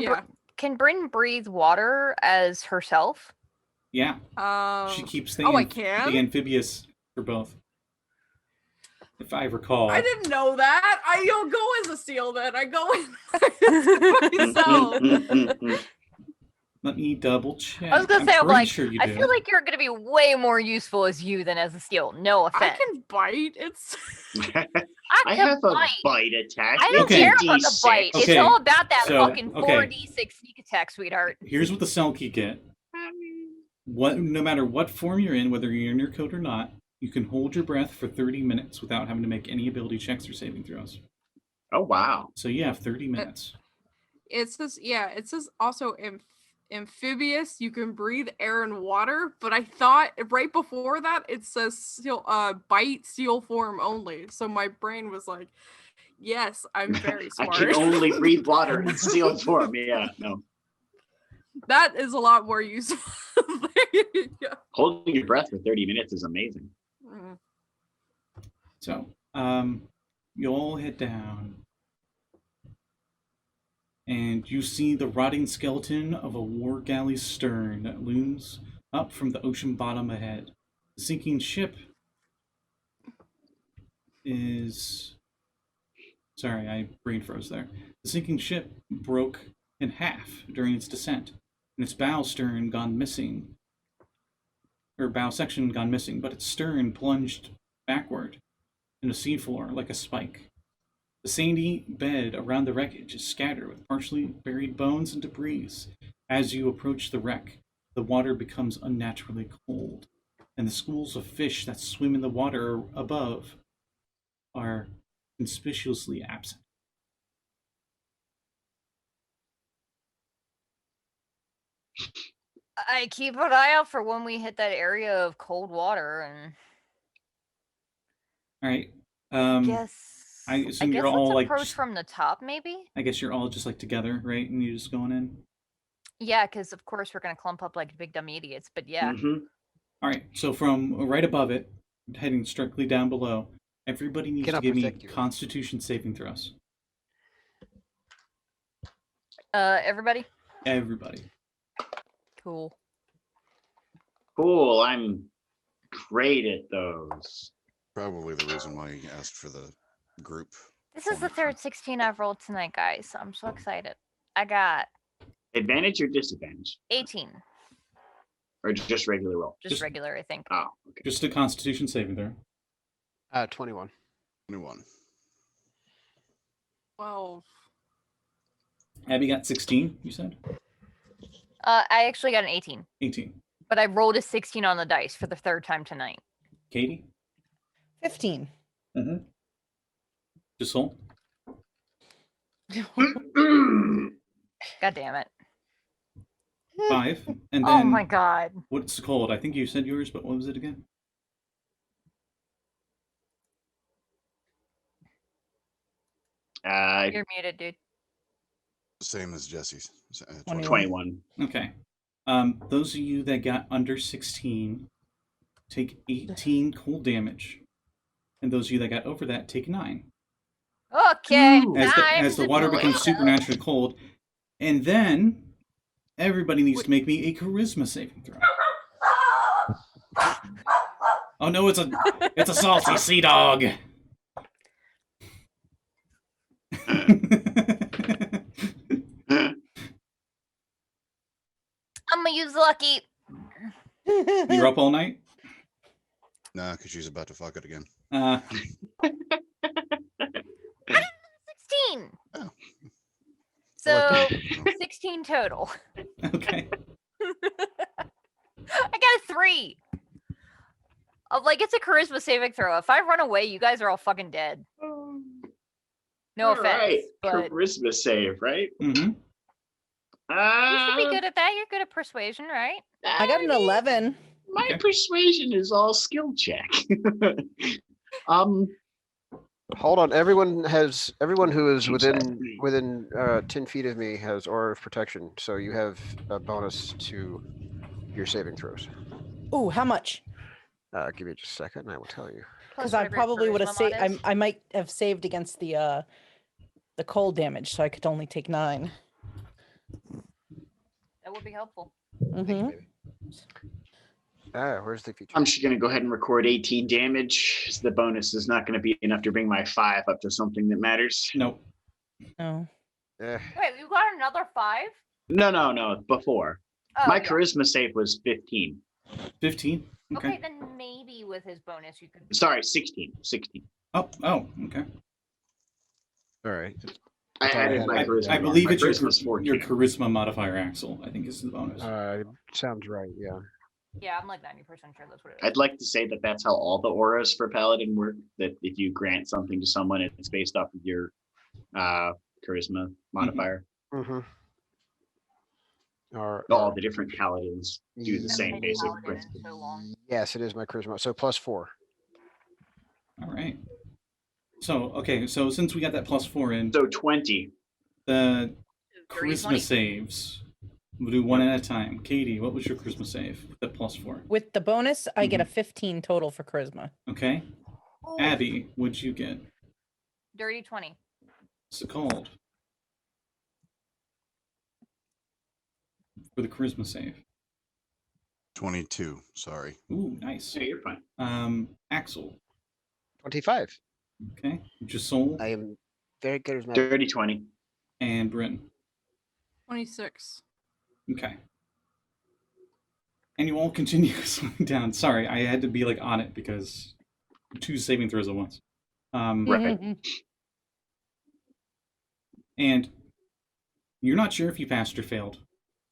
Yeah. Can Bryn breathe water as herself? Yeah. She keeps the, oh, I can? the amphibious for both. If I recall. I didn't know that. I don't go as a seal then. I go in myself. Let me double check. I was gonna say, I'm pretty like, sure you I do. feel like you're gonna be way more useful as you than as a seal. No I offense. can bite. It's I can have a bite. bite attack. I don't Okay. care about the bite. Okay, It's all about that so, fucking okay. 4d6 sneak attack, sweetheart. Here's what the Selkie get. No matter what form you're in, whether you're in your coat or not, you can hold your breath for 30 minutes without having to make any ability checks or saving throws. Oh wow. So you have 30 minutes. it says also amphibious. You can breathe air and water, but I thought right before that it says seal bite seal form only. So my brain was like, yes, I'm very I smart. can only breathe water in seal form. Yeah, no. That is a lot more useful. Yeah. Holding your breath for 30 minutes is amazing. Mm. So, you all head down. And you see the rotting skeleton of a war galley's stern that looms up from the ocean bottom ahead. The sinking ship is... Sorry, I brain froze there. The sinking ship broke in half during its descent, and its bow stern gone missing. Or bow section gone missing, but its stern plunged backward in the seafloor like a spike. The sandy bed around the wreckage is scattered with partially buried bones and debris. As you approach the wreck, the water becomes unnaturally cold, and the schools of fish that swim in the water above are conspicuously absent. I keep an eye out for when we hit that area of cold water, and All right. I I assume guess you're let's all like. approach from the top, maybe. I guess you're all just like together, right? And you're just going in. Yeah, because of course we're gonna clump up like big dumb idiots. But yeah, Mhm. All right. So from right above it, heading strictly down below, everybody needs to Cannot give me protect you. Constitution saving throws. everybody, Everybody. cool. Cool. I'm great at those. Probably the reason why you asked for the group. This is the formation. third 16 I've rolled tonight, guys. I'm so excited. I got Advantage or disadvantage? 18, Or just regular roll? just regular, I think. Oh, okay. Just a Constitution saving throw. 21. 21. 12. Abby got 16, you said? I actually got an 18, 18. but I rolled a 16 on the dice for the third time tonight. Katie? 15. Mm-hmm. Josul? God damn it. 5. And then Oh my god. what's it called? I think you said yours, but what was it again? You're muted, dude. Same as Jesse's. 21. 21. Okay. Those of you that got under 16 take 18 cold damage. And those of you that got over that take 9. Okay, Ooh. time As the to water do becomes it. supernaturally cold. And then everybody needs to make me a charisma saving throw. Oh no, it's a salty sea dog. I'm gonna use lucky. You're up all night? Nah, because she's about to fuck it again. 16. Oh. So Oh. 16 total. Okay. I got a 3. It's a charisma saving throw. If I run away, you guys are all fucking dead. No All offense, right. but Charisma save, right? Mm-hmm. you should be good at that. You're good at persuasion, right? I got an 11. My Okay. persuasion is all skill check. Hold on. Everyone who is Exactly. within 10 feet of me has aura of protection, so you have a bonus to your saving throws. Ooh, how much? Give me just a second, and I will tell you. Plus Because I whatever your probably would have charisma mod saved. is. I might have saved against the cold damage, so I could only take 9. That would be helpful. Thank you, Mm-hmm. baby. Where's the feature? I'm just going to go ahead and record 18 damage. The bonus is not going to be enough to bring my 5 up to something that matters. Nope. Oh. Eh, Wait, you got another 5? No, before. Oh, My yeah. charisma save was 15. 15. Okay. Okay, then maybe with his bonus you could. Sorry, 16. 16. Oh, okay. all right. I thought I added had my it. charisma. I believe My it's your charisma's 14. your charisma modifier, Axel. I think is the bonus. Sounds right. Yeah. Yeah, I'm like 90% sure that's what it is. I'd like to say that that's how all the auras for Paladin work. That if you grant something to someone, it's based off of your charisma modifier. Mm-hmm. All the different Paladins do the Haven't same played basic Paladin in principle. so long. Yes, it is my charisma. So +4. All right. So since we got that +4 in, So 20. the Dirty charisma 20. saves. We'll do one at a time. Katie, what was your charisma save? The +4. With the bonus, I get a 15 total for charisma. Okay. Ooh, Abby, what'd you get? Dirty 20. Sekald. For the charisma save. 22. Sorry. Ooh, nice. Yeah, you're fine. Axel. 25. Okay. Josul I am very charismatic. Dirty 20. and Bryn. 26. Okay. And you all continue slowing down. Sorry, I had to be on it because 2 saving throws at once. Right. And you're not sure if you passed or failed.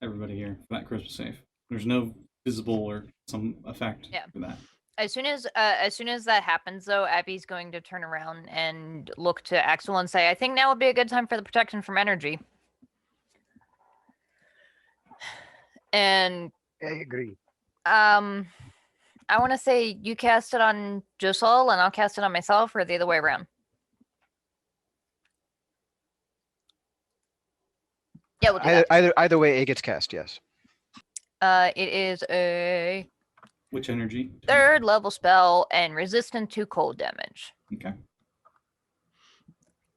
Everybody here for that charisma save. There's no visible or some effect for that. As soon as that happens, though, Abby's going to turn around and look to Axel and say, "I think now would be a good time for the protection from energy." And I agree. I want to say you cast it on Josul, and I'll cast it on myself, or the other way around. Yeah, we'll do that. Either way, it gets cast. Yes. It is a Which energy? 3rd level spell and resistant to cold damage. Okay.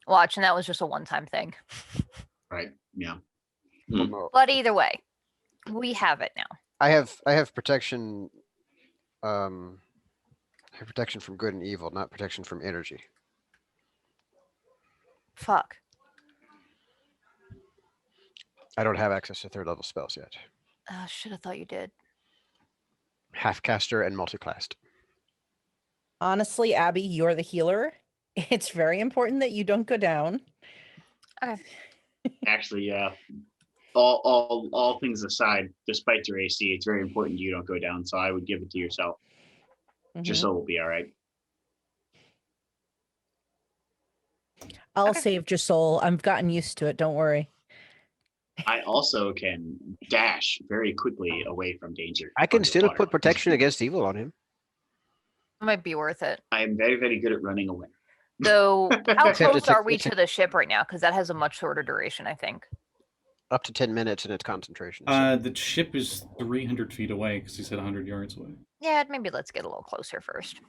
Watch, and that was just a one-time thing. Right. Yeah. But either way, we have it now. I have protection. I have protection from good and evil, not protection from energy. Fuck. I don't have access to 3rd level spells yet. Should have thought you did. Half caster and multiclassed. Honestly, Abby, you're the healer. It's very important that you don't go down. Okay. Actually, yeah. All things aside, despite your AC, it's very important you don't go down. So I would give it to yourself. Just so we'll be all right. I'll Okay. save your soul. I've gotten used to it. Don't worry. I also can dash very quickly away from danger. I can still underwater. put protection against evil on him. It might be worth it. I am very, very good at running away. Though, how Except close it's a- are we it's a- to the ship right now? Because that has a much shorter duration, I think. Up to 10 minutes in its concentration. So. The ship is 300 feet away because he said 100 yards away. Yeah, maybe let's get a little closer first.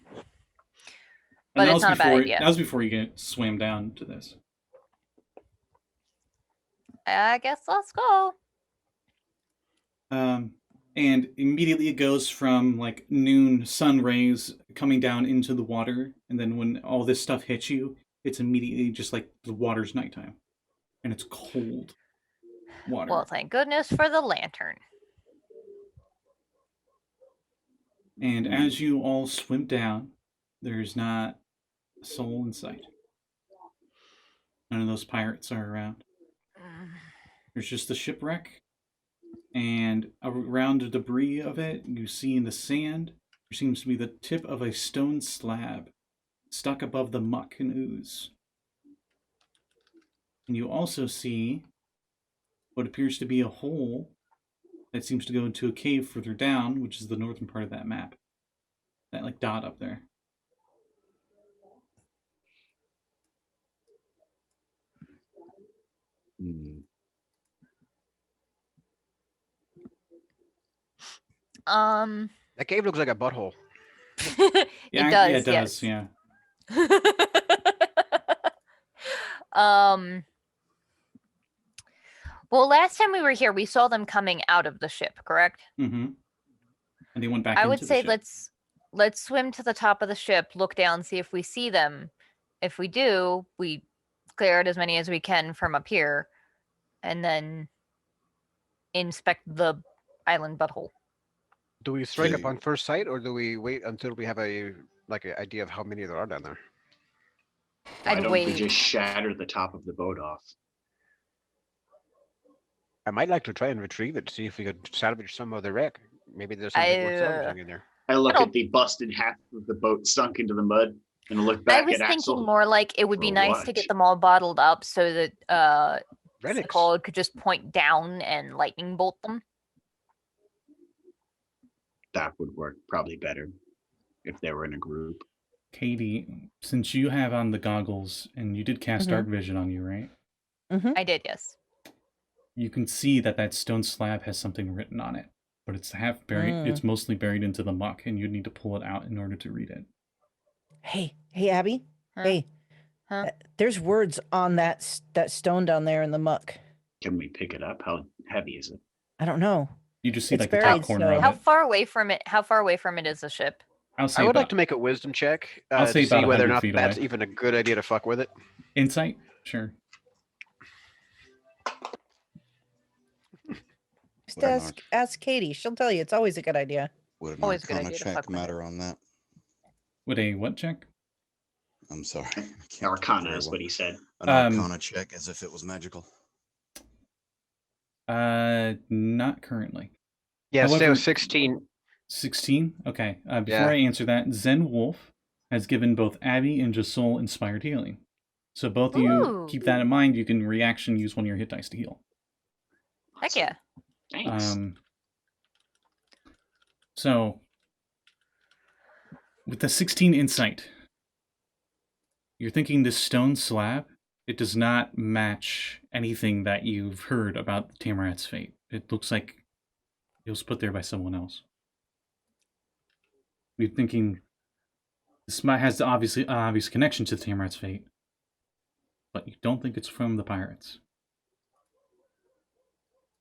But that it's not a bad before idea. that was before you swam down to this. I guess let's go. And immediately it goes from like noon sun rays coming down into the water, and then when all this stuff hits you, it's immediately just like the water's nighttime, and it's cold water. Well, thank goodness for the lantern. And as you all swim down, there's not a soul in sight. None of those pirates are around. There's just the shipwreck, and around the debris of it, you see in the sand, there seems to be the tip of a stone slab stuck above the muck and ooze. And you also see what appears to be a hole that seems to go into a cave further down, which is the northern part of that map. That like dot up there. That cave looks like a butthole. It Yeah, does. yeah, it Yes. does. Yeah. Well, last time we were here, we saw them coming out of the ship, correct? Mm-hmm. And they went back. I would into say the ship. let's swim to the top of the ship, look down, see if we see them. If we do, we clear out as many as we can from up here, and then inspect the island butthole. Do we strike Okay. up on first sight, or do we wait until we have an idea of how many there are down there? Why I'd don't we wait. just shatter the top of the boat off? I might like to try and retrieve it, see if we could salvage some of the wreck. Maybe there's something worth salvaging in there. I look It'll- at the busted half of the boat sunk into the mud and look I back was at thinking Axel. more like it would be for nice to what? get them all bottled up so that Relics. Sekald could just point down and lightning bolt them. That would work probably better if they were in a group. Katie, since you have on the goggles and you did cast Mhm. dark vision on you, right? I did, yes. You can see that stone slab has something written on it, but it's half buried. It's mostly buried into the muck, and you'd need to pull it out in order to read it. Hey, Abby. Huh? Hey. Huh? There's words on that stone down there in the muck. Can we pick it up? How heavy is it? I don't know. You just see It's like the buried, top corner so- of How it. far away from it? How far away from it is the ship? I'll say I would about like to make a wisdom check I'll to say see about whether or 100 not feet that's away. even a good idea to fuck with it. insight. Sure. Just Would an ask Katie. She'll tell you. It's always a good idea. Would an Always a good Arcana idea to check fuck with it. matter on that? Would a what check? I'm sorry. I can't think Arcana very is well. what he said. An Arcana check as if it was magical. Not currently. Yeah, so However- 16. 16? Okay. Before Yeah. I answer that, Zen Wolf has given both Abby and Josul inspired healing. So both of you Ooh. keep that in mind. You can reaction use one of your hit dice to heal. Heck yeah. Thanks. So with the 16 insight, you're thinking this stone slab, it does not match anything that you've heard about the Tamarat's fate. It looks like it was put there by someone else. You're thinking this has obvious connection to the Tamarat's fate, but you don't think it's from the pirates.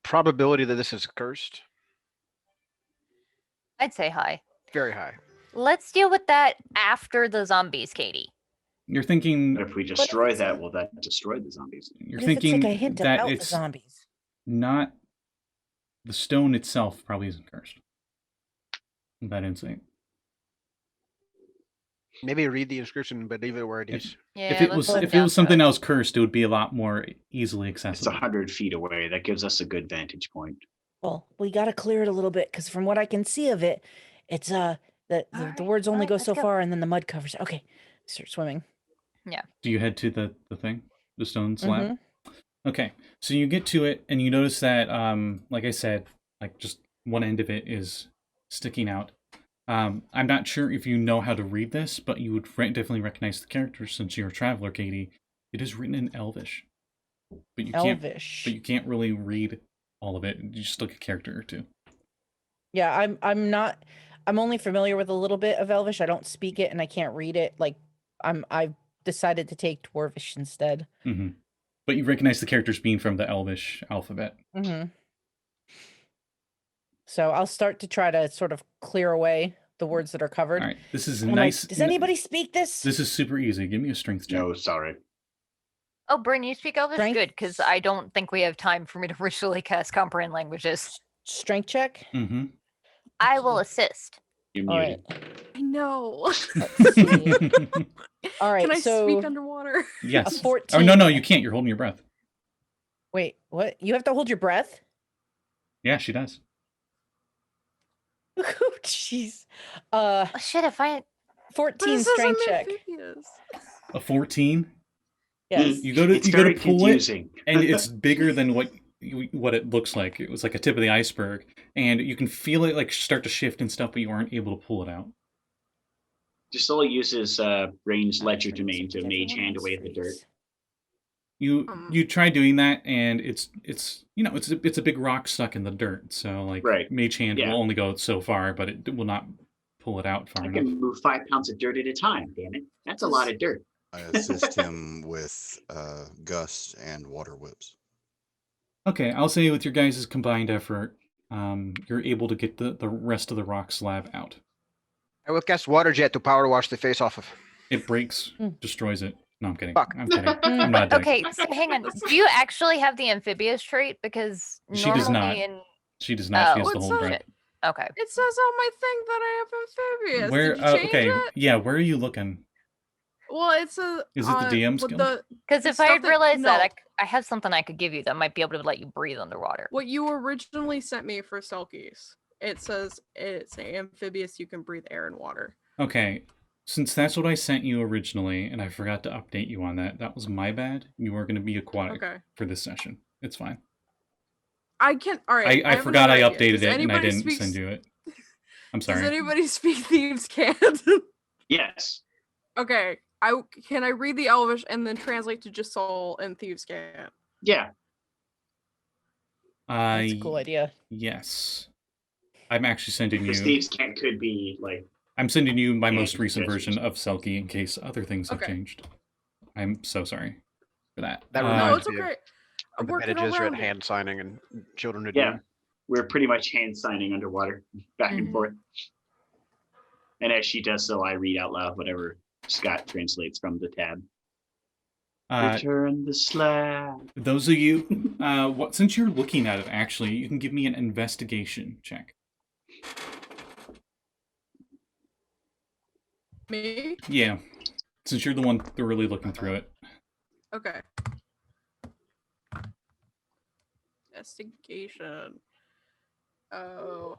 Probability that this is cursed? I'd say hi. Very high. Let's deal with that after the zombies, Katie. You're thinking But if we destroy that, will that destroy the zombies? you're What if it's thinking like a hint that about the it's zombies? not the stone itself probably isn't cursed. That insight. Maybe read the inscription, but leave it where it is. Yeah, if it let's was look if it was down something to else cursed, it would be a lot more easily It's accessible. 100 feet away. That gives us a good vantage point. Well, we got to clear it a little bit because from what I can see of it, it's the Alright, words only alright, go let's so go. far and then the mud covers it. Okay, start swimming. Do you head to the thing, the stone slab? Mhm. Okay, so you get to it and you notice that, like I said, like just one end of it is sticking out. I'm not sure if you know how to read this, but you would definitely recognize the characters since you're a traveler, Katie. It is written in Elvish, but you Elvish. can't really read all of it. You just look at a character or two. Yeah, I'm only familiar with a little bit of Elvish. I don't speak it and I can't read it like I've decided to take Dwarvish instead. Mm-hmm. But you recognize the characters being from the Elvish alphabet. Mm-hmm. So I'll start to try to sort of clear away the words that are covered. All right, this is And I'm nice. like, does anybody speak this? This is super easy. Give me a strength check. No, sorry. Oh, Bryn, you speak Elvish? Strength? Good, because I don't think we have time for me to ritually cast comprehend languages. Strength check? Mm-hmm. I will assist. You're All muted. right. I know. Let's see. All right, Can I so speak underwater? Yes. a 14. Oh, no, you can't. You're holding your breath. Wait, what? You have to hold your breath? Yeah, she does. Oh, jeez. Oh, shit, if I... 14 But it says strength I'm check. amphibious. A 14. Yes. You go to It's you go to very pull confusing. it, and it's bigger than what it looks like. It was like a tip of the iceberg, and you can feel it like start to shift and stuff, but you aren't able to pull it out. Josul uses ranged I'm ledger trying to domain to get mage everyone hand else away the dirt. freeze. You try doing that, and it's it's a big rock stuck in the dirt. So like Right. mage hand Yeah. will only go so far, but it will not pull it out far I enough. can move 5 pounds of dirt at a time, damn it. That's a lot of dirt. I assist him with gust and water whips. Okay, I'll say with your guys' combined effort, you're able to get the rest of the rock slab out. I will cast water jet to power wash the face off of. It breaks, Hmm. destroys it. No, I'm kidding. Fuck. I'm kidding. I'm not a dick. Okay, so hang on. Do you actually have the amphibious trait? Because She does normally not. in... She does not. She has Oh, the what's whole that? breath. Okay. It says on my thing that I have amphibious. Where? Did you change Okay. it? Yeah. Where are you looking? Well, it's a. Is it the DM skill? Because The if I stuff had that- realized that, no. I have something I could give you that might be able to let you breathe underwater. What you originally sent me for Selkies. It says it's amphibious. You can breathe air and water. Okay. Since that's what I sent you originally, and I forgot to update you on that, that was my bad. You are going to be aquatic Okay. for this session. It's fine. I can. All right. I have forgot I another idea. updated Does it and I anybody didn't speak- send you it. I'm Does sorry. anybody speak thieves' cant? Yes. Okay. Can I read the Elvish and then translate to Josul and thieves' cant? Yeah. That's a cool idea. Yes. I'm actually sending Because you. Steve's can't could be like I'm sending you my Yeah, most recent suggestions. version of Selkie in case other things have Okay. changed. I'm so sorry for that. That No, reminds it's me of okay. I'm the working bandages are at around it. hand signing and children are yeah. doing. We're pretty much hand signing underwater, back and Mhm. forth. And as she does so, I read out loud whatever Scott translates from the tab. Return the slab. Those of you, since you're looking at it, actually, you can give me an investigation check. Me? Yeah, since you're the one thoroughly looking through it. Okay. Investigation. Oh.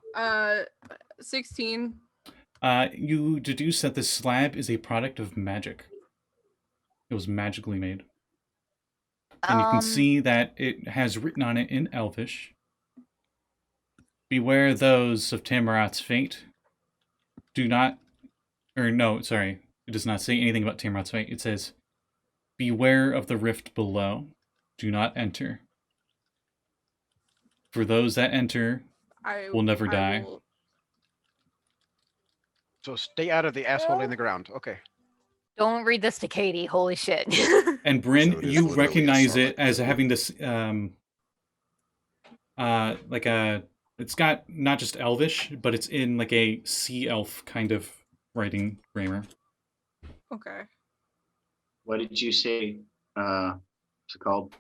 16. You deduce that this slab is a product of magic. It was magically made. And you can see that it has written on it in Elvish, "Beware those of Tamarat's fate. Do not..." Or no, sorry. It does not say anything about Tamarat's fate. It says, "Beware of the rift below. Do not enter. For those that enter will never die." will- So stay out of the asshole in the ground. Okay. Don't read this to Katie. Holy shit. And Bryn, So it is you literally a recognize it Sarlacc as pit. having this, like a, it's got not just Elvish, but it's in like a sea elf kind of writing grammar. Okay. What did you say? What's it called?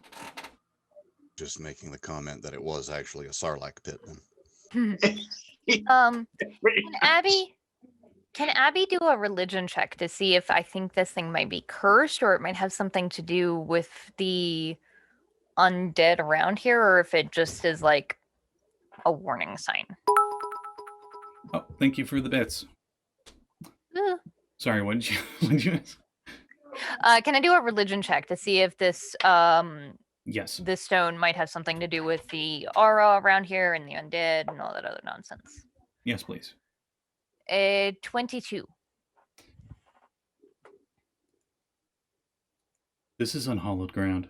Just making the comment that it was actually a Sarlacc pit. Can Abby do a religion check to see if I think this thing might be cursed or it might have something to do with the undead around here, or if it just is like a warning sign? Oh, thank you for the bits. Uh, Sorry, what did you, what did you ask? Can I do a religion check to see if this Yes. this stone might have something to do with the aura around here and the undead and all that other nonsense? Yes, please. 22. This is unhallowed ground.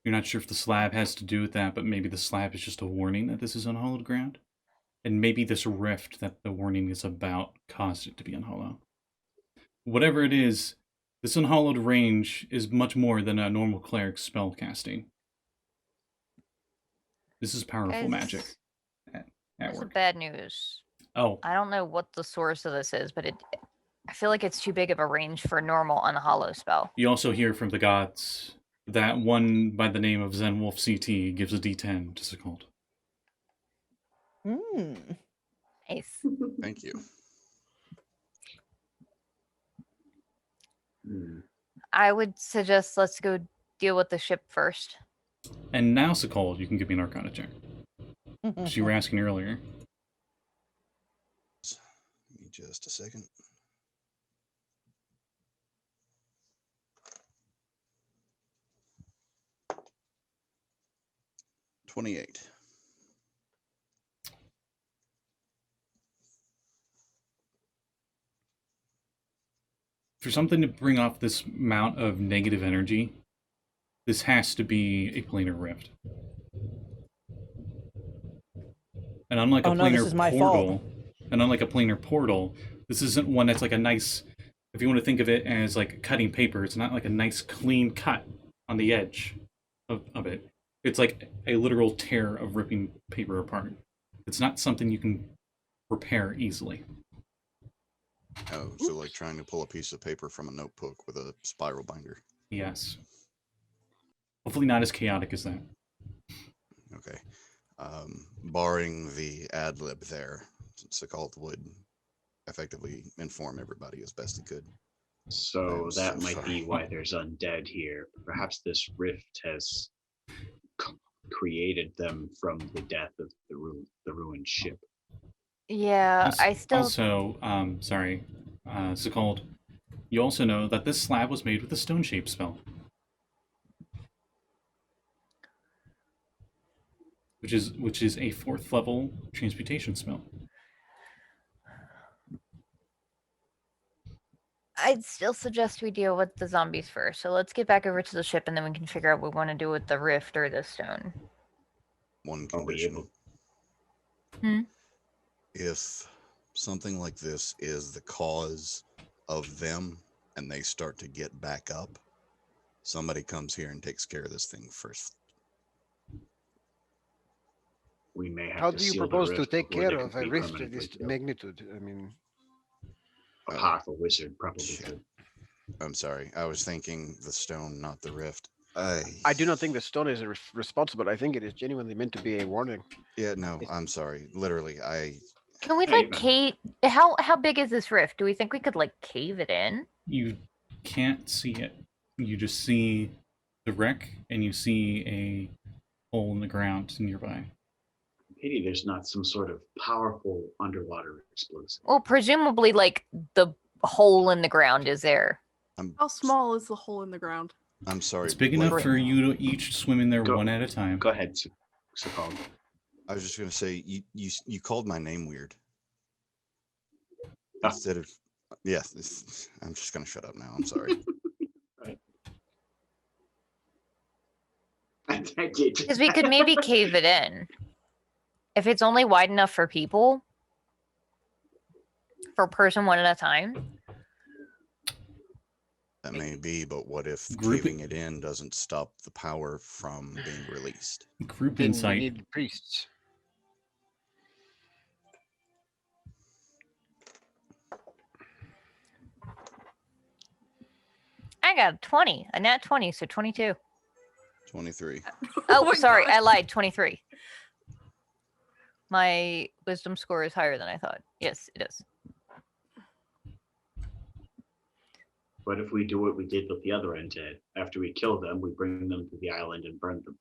You're not sure if the slab has to do with that, but maybe the slab is just a warning that this is unhallowed ground? And maybe this rift that the warning is about caused it to be unhollow. Whatever it is, this unhallowed range is much more than a normal cleric spell casting. This is powerful Guys, magic at There's some work. bad news. Oh, I don't know what the source of this is, but I feel like it's too big of a range for a normal unhollow spell. you also hear from the gods that one by the name of Zenwolf CT gives a D10 to Sekald. Nice. Thank you. I would suggest let's go deal with the ship first. And now, Sekald, you can give me an Arcana check. Which you were asking earlier. Give me just a second. $28. For something to bring off this amount of negative energy, this has to be a planar rift. And unlike a Oh no, this planar is my fault. portal, this isn't one that's like a nice, if you want to think of it as like cutting paper, it's not like a nice clean cut on the edge of it. It's like a literal tear of ripping paper apart. It's not something you can repair easily. Oh, so like trying to pull a piece of paper from a notebook with a spiral binder. Yes. Hopefully not as chaotic as that. Okay. Barring the ad lib there, Sekald would effectively inform everybody as best he could. So I'm that so might sorry. be why there's undead here. Perhaps this rift has created them from the death of the ruined ship. Yeah, I still. Also, Sekald, you also know that this slab was made with a stone shape spell. Which is a 4th level transmutation spell. I'd still suggest we deal with the zombies first. So let's get back over to the ship and then we can figure out what we want to do with the rift or the stone. One Are we condition. Hmm? If something like this is the cause of them and they start to get back up, somebody comes here and takes care of this thing first. We may have How to do you seal the propose to rift take before they care of can a be rift of permanently this killed. magnitude? I mean, A powerful wizard probably Shit. could. I'm sorry. I was thinking the stone, not the rift. I I do not think the stone is responsible. I think it is genuinely meant to be a warning. Yeah, no, I'm sorry. Literally, Can we Yeah, like you can. cave? How big is this rift? Do we think we could like cave it in? You can't see it. You just see the wreck and you see a hole in the ground nearby. Pity there's not some sort of powerful underwater explosive. Well, presumably like the hole in the ground is there. How small is the hole in the ground? I'm sorry. It's big like, enough for you to each swim in there Go- one at a time. Go ahead, Sekald. I was just gonna say you called my name weird. Ah. Instead of I'm just gonna shut up now. I'm sorry. I did. Because we could maybe cave it in. If it's only wide enough for people. For a person one at a time. That may be, but what if Group- caving it in doesn't stop the power from being released? Group Then we insight. need priests. I got 20. A nat 20, so 22. 23. Oh, my sorry, God. I lied. 23. My wisdom score is higher than I thought. Yes, it is. What if we do what we did with the other undead? After we kill them, we bring them to the island and burn them.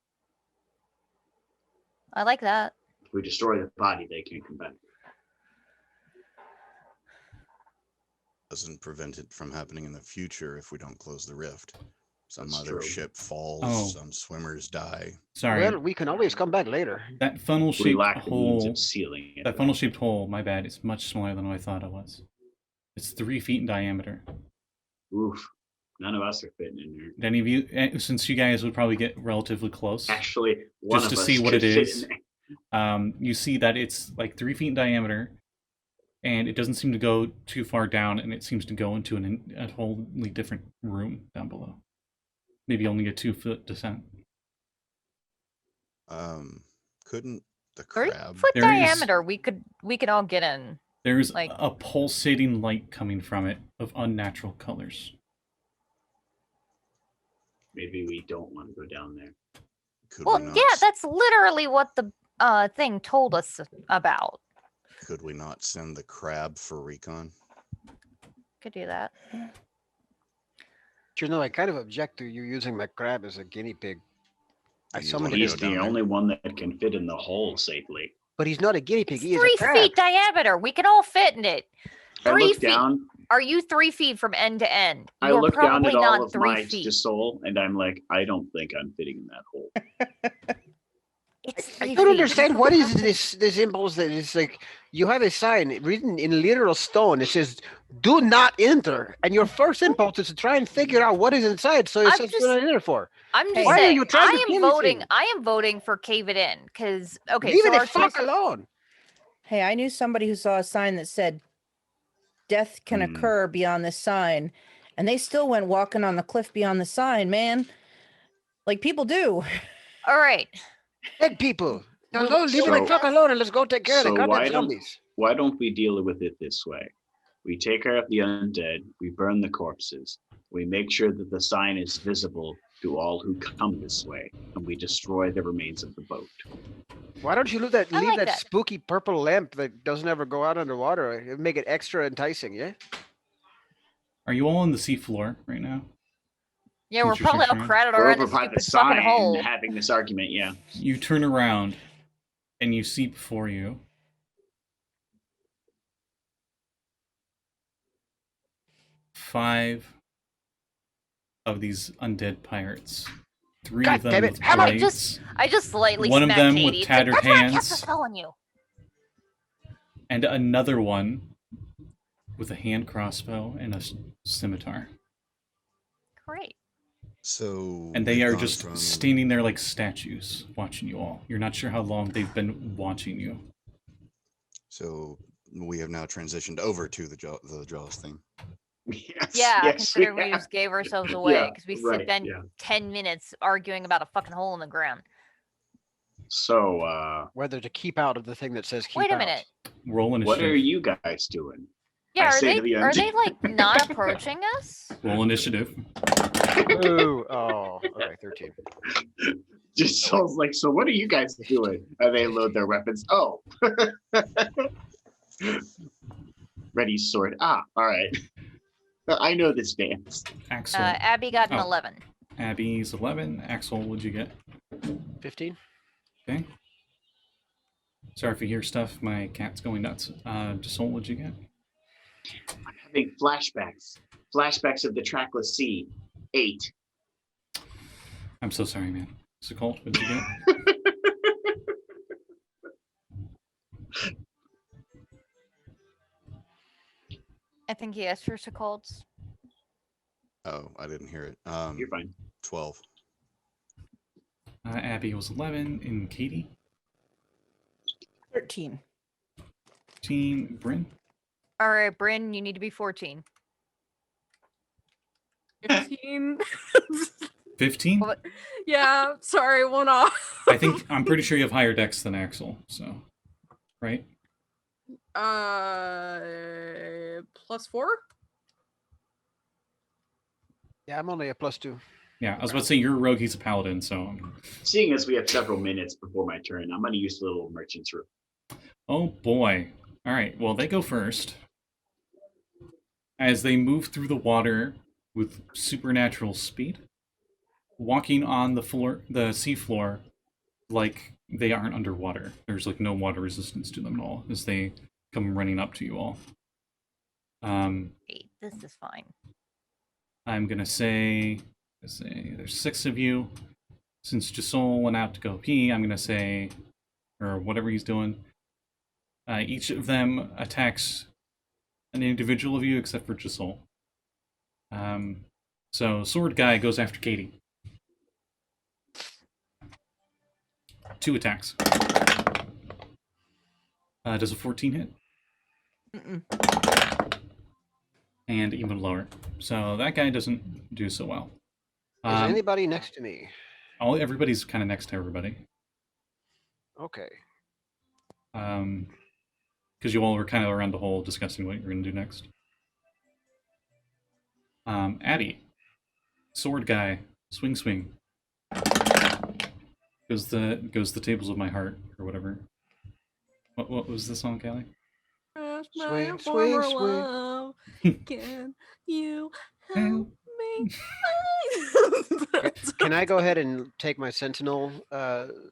I like that. If we destroy the body, they can't come back. Doesn't prevent it from happening in the future if we don't close the rift. Some That's other true. ship falls, Oh. some swimmers die. Sorry, Well, we can always come back later. that We funnel-shaped lack the means hole. of sealing it. That funnel-shaped hole. My bad. It's much smaller than I thought it was. It's 3 feet in diameter. Oof. None of us are fitting in here. Did any of you, since you guys would probably get relatively close, Actually, one Just of to us see what could it fit is. in there. You see that it's like 3 feet in diameter, and it doesn't seem to go too far down, and it seems to go into a wholly different room down below. Maybe only a 2-foot descent. Couldn't the 3 crab? foot There is- diameter. We could all get in. There's Like- a pulsating light coming from it of unnatural colors. Maybe we don't want to go down there. Could Well, we not? yeah, that's literally what the thing told us about. Could we not send the crab for recon? Could do that. You know, I kind of object to you using my crab as a guinea pig. I You summoned wanna him, He's go down the there? only one that can fit in the hole safely. but he's not a guinea pig. It's He is 3 a crab. feet diameter. We can all fit in it. I 3 look feet. down. Are you 3 feet from end to end? I You're look down probably at all not of 3 my feet. Josul, and I'm like, I don't think I'm fitting in that hole. It's I 3 don't feet. understand what is this impulse that is like you have a sign written in literal stone. It says "Do not enter," and your first impulse is to try and figure out what is inside. So it I'm says just- "Do not enter" for. I'm just Why are saying. you trying to I kill am me, voting. thing? I am voting for cave it in because okay. Leave so it the our fuck choice- alone. Hey, I knew somebody who saw a sign that said death can Hmm. occur beyond this sign, and they still went walking on the cliff beyond the sign, man. Like people do. All right. Dead people. No, Well, no, leave it the so- fuck alone and let's go take care of the So goddamn why don't- zombies. Why don't we deal with it this way? We take care of the undead, we burn the corpses, we make sure that the sign is visible to all who come this way, and we destroy the remains of the boat. Why don't you leave that I like that. spooky purple lamp that doesn't ever go out underwater? It'd make it extra enticing, yeah? Are you all on the seafloor right now? Yeah, we're Since you're probably all concerned. crowded We're around over this by the stupid fucking sign hole. having this argument, yeah. You turn around, and you see before you 5 of these undead pirates. 3 God of them damn it, with how about blades, I just slightly One of smacked them Katie. with It's tattered like, that's why I cast hands. a spell on you. and another one with a hand crossbow and a scimitar. Great. So And they we've are gone just from- standing there like statues, watching you all. You're not sure how long they've been watching you. So we have now transitioned over to the Jaws thing. Yes, Yeah, yes, considering we have. just gave ourselves away Yeah, because we right, spent yeah. 10 minutes arguing about a fucking hole in the ground. So, Whether to keep out of the thing that says keep Wait a out. minute. Roll what are initiative. you guys doing? Yeah, I are say to they the are they undead. like not approaching us? Roll initiative. Ooh, oh, okay, 13. Just sounds like, so what are you guys doing? And they load their weapons. Oh. Ready sword. Ah, all right. I know this dance. Axel. Abby got an Oh. 11. Abby's 11. Axel, what'd you get? 15? Okay. Sorry if you hear stuff. My cat's going nuts. Josul, what'd you get? I'm having flashbacks. Flashbacks of the trackless sea. 8. I'm so sorry, man. Sekald, what'd you get? I think he asked for Sekalds. Oh, I didn't hear it. You're fine. 12. Abby was 11. And Katie? 13. 15. Bryn? All right, Bryn, you need to be 14. 15. 15? What? Yeah, sorry, one off. I'm pretty sure you have higher dex than Axel, so. Right? +4? Yeah, I'm only a +2. Yeah, I was about to say you're a rogue, he's a paladin, so. Seeing as we have several minutes before my turn, I'm going to use the little merchant's room. Oh boy. Alright, well, they go first. As they move through the water with supernatural speed, walking on the floor, the seafloor, like they aren't underwater. There's like no water resistance to them at all as they come running up to you all. Wait, this is fine. I'm gonna say there's 6 of you. Since Josul went out to go pee, I'm gonna say, or whatever he's doing, each of them attacks an individual of you except for Josul. So sword guy goes after Katie. 2 attacks. Does a 14 hit? Mm-mm. And even lower. So that guy doesn't do so well. Is anybody next to me? Everybody's kind of next to everybody. Okay. Because you all were kind of around the hole discussing what you're going to do next. Addy. Sword guy. Swing. Goes the tables of my heart, or whatever. What was the song, Callie? Swing, Former swing. love, can you help me? Can I go ahead and take my sentinel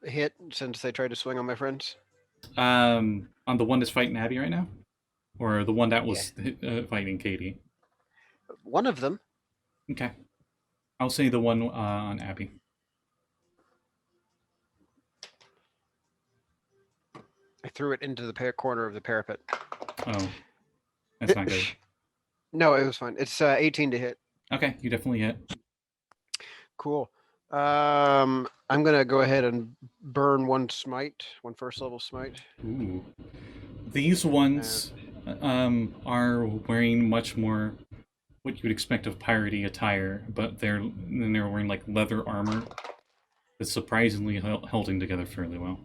hit since they tried to swing on my friends? On the one that's fighting Abby right now? Or the one that was fighting Katie? One of them. Okay. I'll say the one on Abby. I threw it into the corner of the parapet. Oh. That's not good. No, it was fine. It's 18 to hit. Okay, you definitely hit. Cool. I'm gonna go ahead and burn one first level smite. Ooh. These ones are wearing much more what you would expect of piratey attire, but they're wearing like leather armor that's surprisingly holding together fairly well.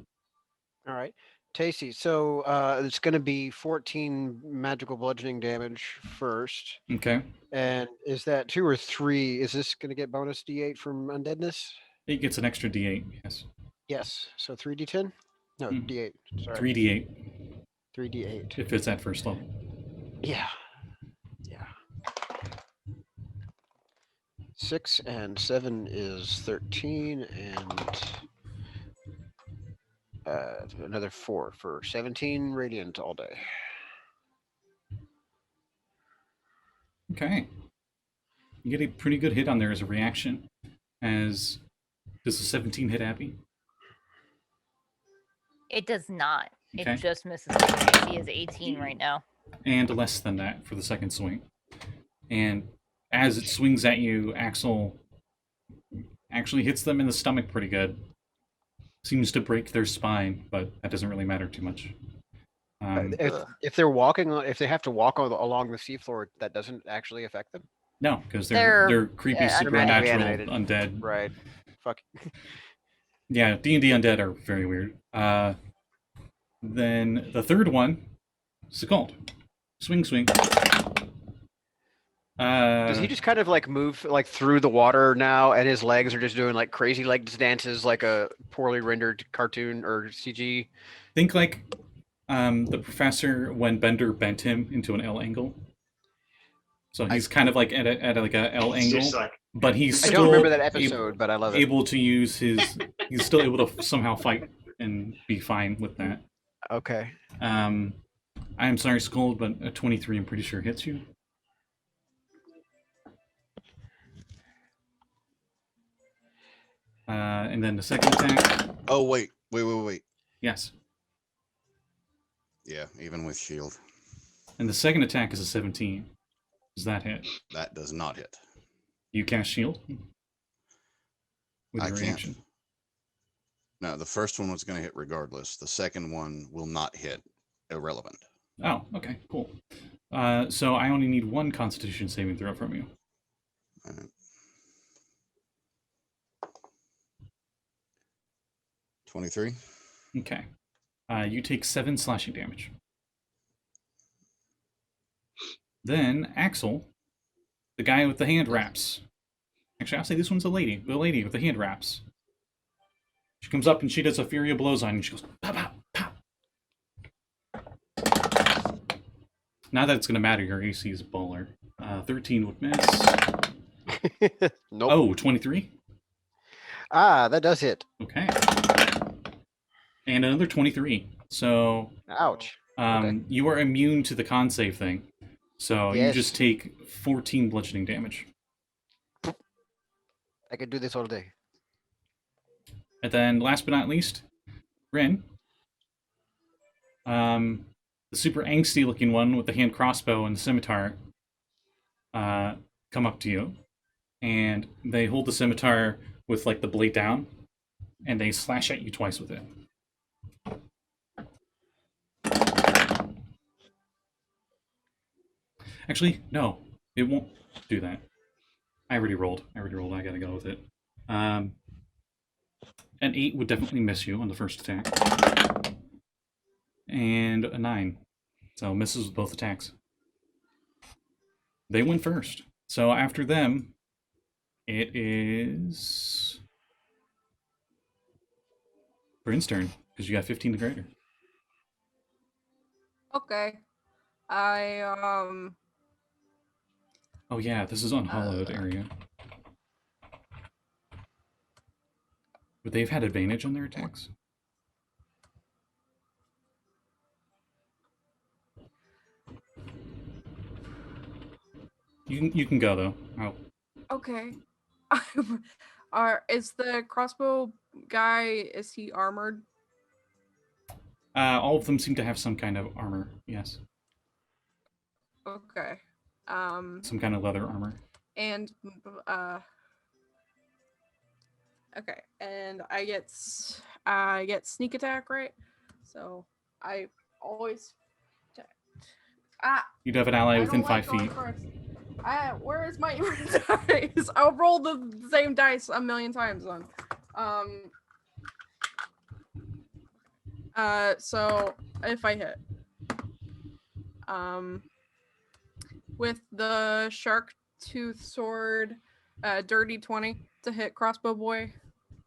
All right. Tasty. So it's going to be 14 magical bludgeoning damage first. Okay. And is that 2 or 3? Is this going to get bonus D8 from undeadness? It gets an extra D8, yes. Yes. So 3D10? No, D8. Sorry. 3D8. 3D8. If it's at first level. Yeah. 6 and 7 is 13, and another 4 for 17 radiant all day. Okay. You get a pretty good hit on there as a reaction. Does a 17 hit Abby? It does not. Okay. It just misses. He is 18 right now. And less than that for the second swing. And as it swings at you, Axel actually hits them in the stomach pretty good. Seems to break their spine, but that doesn't really matter too much. If they're walking, if they have to walk along the seafloor, that doesn't actually affect them. No, because they're creepy, supernatural animated. undead. Right. Fuck. Yeah, D&D undead are very weird. Then the third one, Sekald. Swing. Does he just kind of like move like through the water now, and his legs are just doing like crazy leg dances, like a poorly rendered cartoon or CG? Think like the professor when Bender bent him into an L angle. So he's kind of like at like a L angle, but he's I still don't remember that episode, but I love it. Able to use his. He's still able to somehow fight and be fine with that. Okay. I'm sorry, Sekald, but a 23, I'm pretty sure hits you. And then the second attack. Oh, wait. Yes. Yeah, even with shield. And the second attack is a 17. Does that hit? That does not hit. You cast shield? With I your can't. reaction. No, the first one was going to hit regardless. The second one will not hit. Irrelevant. Oh, okay, cool. So I only need one Constitution saving throw from you. All right. 23. Okay. You take 7 slashing damage. Then Axel, the guy with the hand wraps. Actually, I'll say this one's a lady. The lady with the hand wraps. She comes up and she does a Fury of Blows on you. She goes, pop, pop, pop. Not that it's going to matter. Your AC is a baller. 13 would miss. Nope. Oh, 23? Ah, that does hit. Okay. And another 23. So, Ouch. Okay. you are immune to the con save thing. So Yes. you just take 14 bludgeoning damage. I could do this all day. And then, last but not least, Bryn. The super angsty looking one with the hand crossbow and the scimitar come up to you. And they hold the scimitar with like the blade down. And they slash at you twice with it. Actually, no, it won't do that. I already rolled. I gotta go with it. An 8 would definitely miss you on the first attack. And a 9. So misses with both attacks. They went first. So after them, it is Bryn's turn, because you got 15 to greater. Okay. I Oh yeah, this is unhollowed area. Would they have had advantage on their attacks? You can go though. Oh, okay. Is the crossbow guy, is he armored? all of them seem to have some kind of armor. Yes, Okay. some kind of leather armor. And okay, and I get sneak attack, right? So I always You'd have an ally I within don't like 5 feet. going first. Where is my dice? I'll roll the same dice a million times then. So if I hit, with the shark tooth sword, dirty 20 to hit crossbow boy.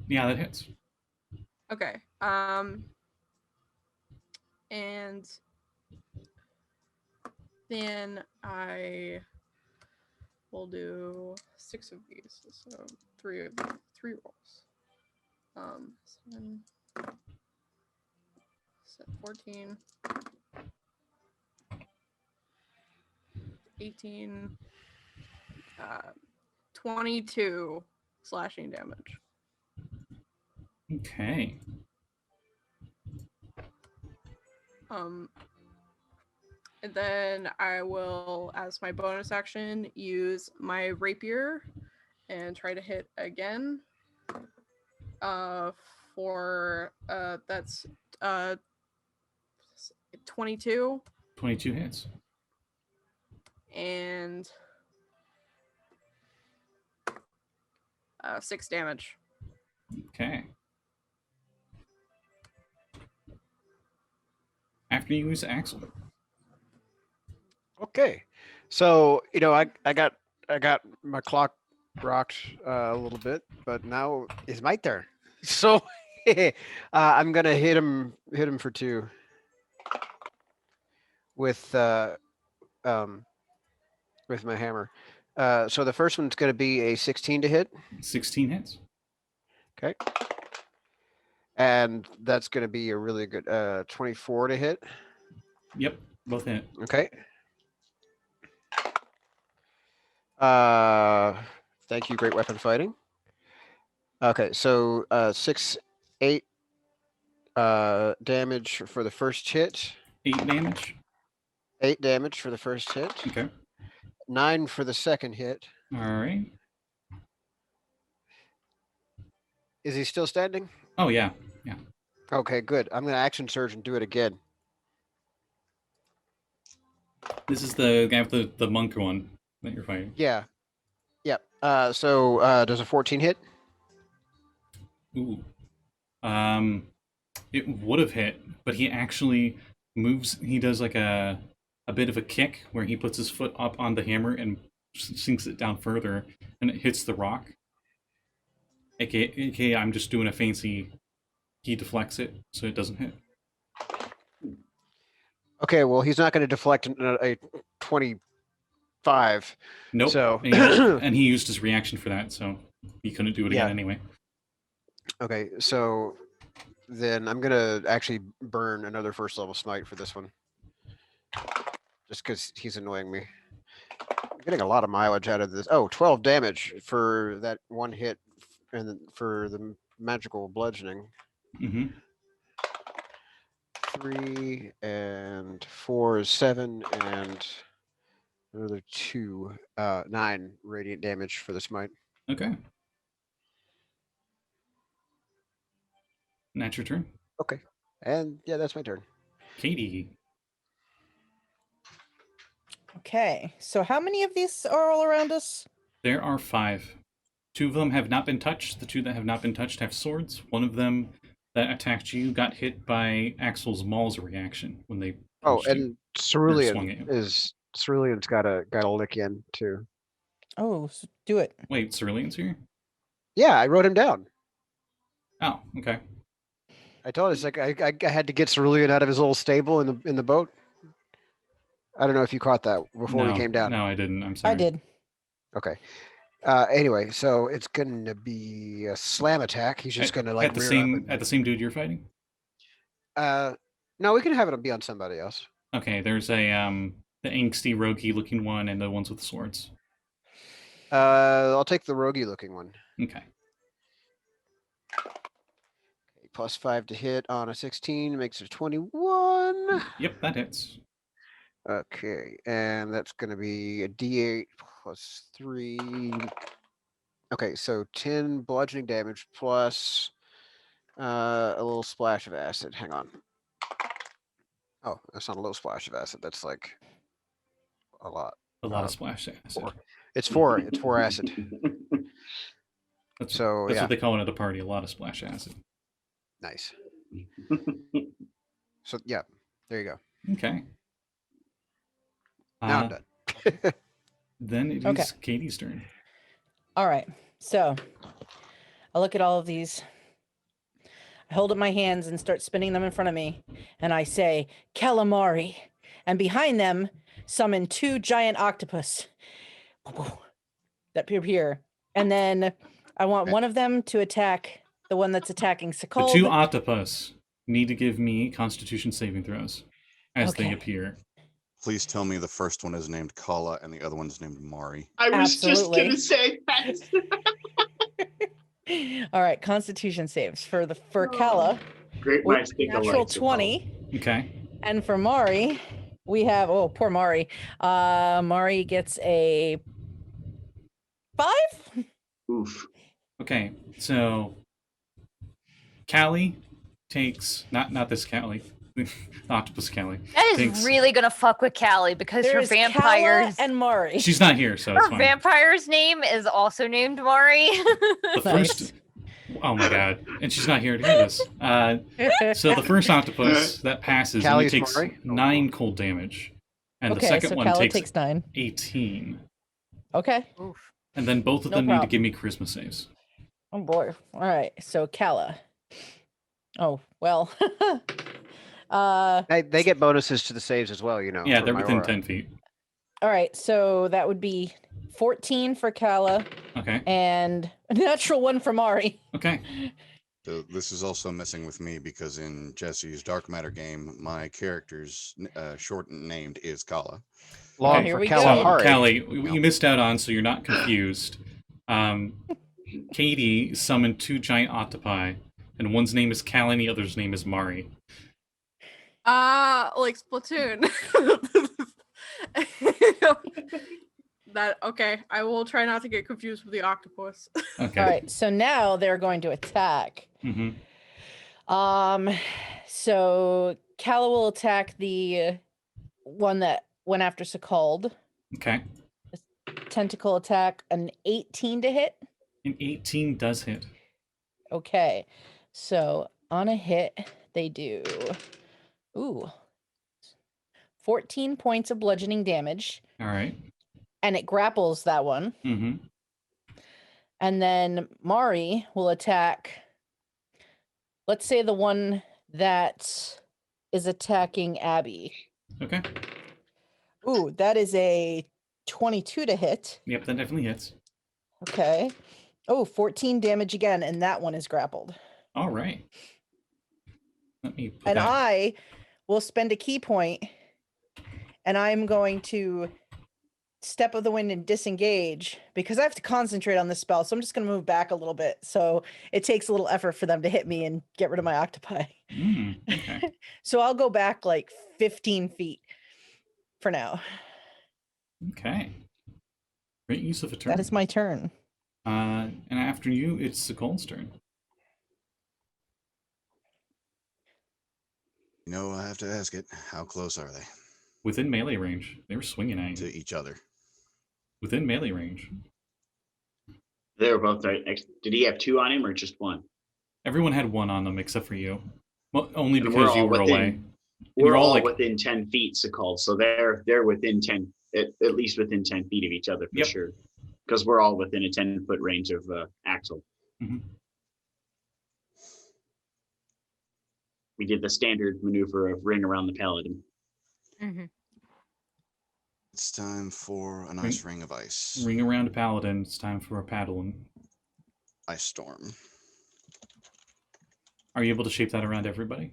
Yeah, that hits. Okay. And then I will do 6 of these, so 3 rolls. 7, 14, 18, 22 slashing damage. Okay. And then I will, as my bonus action, use my rapier and try to hit again. For that's 22 22 hits. and 6 damage. Okay. After you use Axel. Okay, so I got my clock rocked a little bit, but now is my turn. So I'm gonna hit him for 2 with my hammer. So the first one's gonna be a 16 to hit. 16 hits. Okay, and that's gonna be a really good 24 to hit. Yep, both hit. Okay. Thank you, great weapon fighting. Okay, so 6, 8 damage for the first hit. 8 damage. 8 damage for the first hit. Okay. 9 for the second hit. All right. Is he still standing? Oh yeah, yeah. Okay, good. I'm gonna action surge and do it again. This is the guy with the monk one that you're fighting. Yeah. Yep. So does a 14 hit? Ooh. It would have hit, but he actually moves. He does like a bit of a kick where he puts his foot up on the hammer and sinks it down further, and it hits the rock. AKA, I'm just doing a fancy. He deflects it, so it doesn't hit. Okay, well he's not going to deflect a 25. Nope. So and he used his reaction for that, so he couldn't do it again anyway. Okay, so then I'm gonna actually burn another first level smite for this one, just because he's annoying me. I'm getting a lot of mileage out of this. Oh, 12 damage for that one hit, and then for the magical bludgeoning. Mm-hmm. 3 and 4 is 7, and another 2, 9 radiant damage for the smite. Okay. That's your turn. Okay, and yeah, that's my turn. Katie. Okay, so how many of these are all around us? There are 5. 2 of them have not been touched. The 2 that have not been touched have swords. One of them that attacked you got hit by Axel's Maul's reaction when they Oh, punched you. and Cerulean swung Cerulean's got a lick in too. Oh, do it. Wait, Cerulean's here? Yeah, I wrote him down. Oh, okay. I told us like I had to get Cerulean out of his little stable in the boat. I don't know if you caught that before we came down. No, I didn't. I'm sorry. I did. Okay. Anyway, so it's gonna be a slam attack. He's just gonna like at the rear same up and- at the same dude you're fighting. No, we can have it be on somebody else. Okay, there's a the angsty roguey looking one and the ones with swords. I'll take the roguey looking one. Okay. Okay, +5 to hit on a 16 makes it 21. Yep, that hits. Okay, and that's gonna be a D8 +3. Okay, so 10 bludgeoning damage plus a little splash of acid. Hang on. Oh, that's not a little splash of acid. That's like a lot. A lot of splash acid. 4. It's 4. It's 4 acid. That's So what yeah, they call it at the party. A lot of splash acid. nice. So yeah, there you go. Okay. Now I'm done. Then it is Okay. Katie's turn. All right. So I look at all of these. I hold up my hands and start spinning them in front of me. And I say, calamari. And behind them, summon 2 giant octopus that appear. And then I want one of them to attack the one that's attacking The Sekald. 2 octopus need to give me Constitution saving throws as they Okay. appear. Please tell me the first one is named Kala and the other one is named Mari. I was just Absolutely. gonna say that. All right, Constitution saves for Kala. Great minds think alike. Natural so 20. Okay. And for Mari, we have poor Mari. Mari gets a 5. Oof. Okay. So Callie takes not this Callie. Octopus Callie. That is Thanks. really gonna fuck with Callie because her There's Kala vampires and Mari. She's not here, so it's her fine. vampire's name is also named Mari. The Nice. first. Oh my god! And she's not here to hear this. So the first octopus that passes only Callie's takes Mari? 9 cold damage, and the Okay, second so one Kala takes takes 9. 18. Okay. Oof. And then both of No them need to problem. give me charisma saves. Oh boy. All right. So Kala. Oh well. They get bonuses to the saves as well, you know. Yeah, for they're my within aura. 10 feet. All right. So that would be 14 for Kala Okay. and a natural 1 for Mari. Okay. So this is also messing with me because in Jesse's Dark Matter game, my character's short named is Kala. Long Okay, here for we go. So, Kalahari. Callie, you missed out on, so you're not confused. Katie summoned 2 giant octopi, and one's name is Callie and the other's name is Mari. Like Splatoon. That okay. I will try not to get confused with the octopus. Okay. All right. So now they're going to attack. Mm-hmm. So Kala will attack the one that went after Sekald. Okay. Tentacle attack, an 18 to hit. An 18 does hit. Okay. So on a hit, they do 14 points of bludgeoning damage, All right. and it grapples that one. Mm-hmm. And then Mari will attack, let's say the one that is attacking Abby. Okay. Ooh, that is a 22 to hit. Yep, that definitely hits. Okay. Oh, 14 damage again, and that one is grappled. All right. Let me put And that. I will spend a key point, and I'm going to Step of the Wind and disengage because I have to concentrate on this spell. So I'm just going to move back a little bit. So it takes a little effort for them to hit me and get rid of my octopi. Okay. So I'll go back like 15 feet for now. Okay. Great use of a turn. That is my turn. And after you, it's Sekold's turn. You know, I have to ask it. How close are they? Within melee range. They were swinging at to you. each other. Within melee range. They were both right. Did he have 2 on him or just 1? Everyone had 1 on them except for you. Well, only And we're because you all were within- away. We're all like within 10 feet, Sekald, so they're within 10, at least within 10 feet of each other for Yep. sure. Because we're all within a 10-foot range of Axel. Mhm. We did the standard maneuver of ring around the paladin. Mm-hmm. It's time for a nice ring of ice. ring around a paladin. It's time for a paddling. Ice storm. Are you able to shape that around everybody?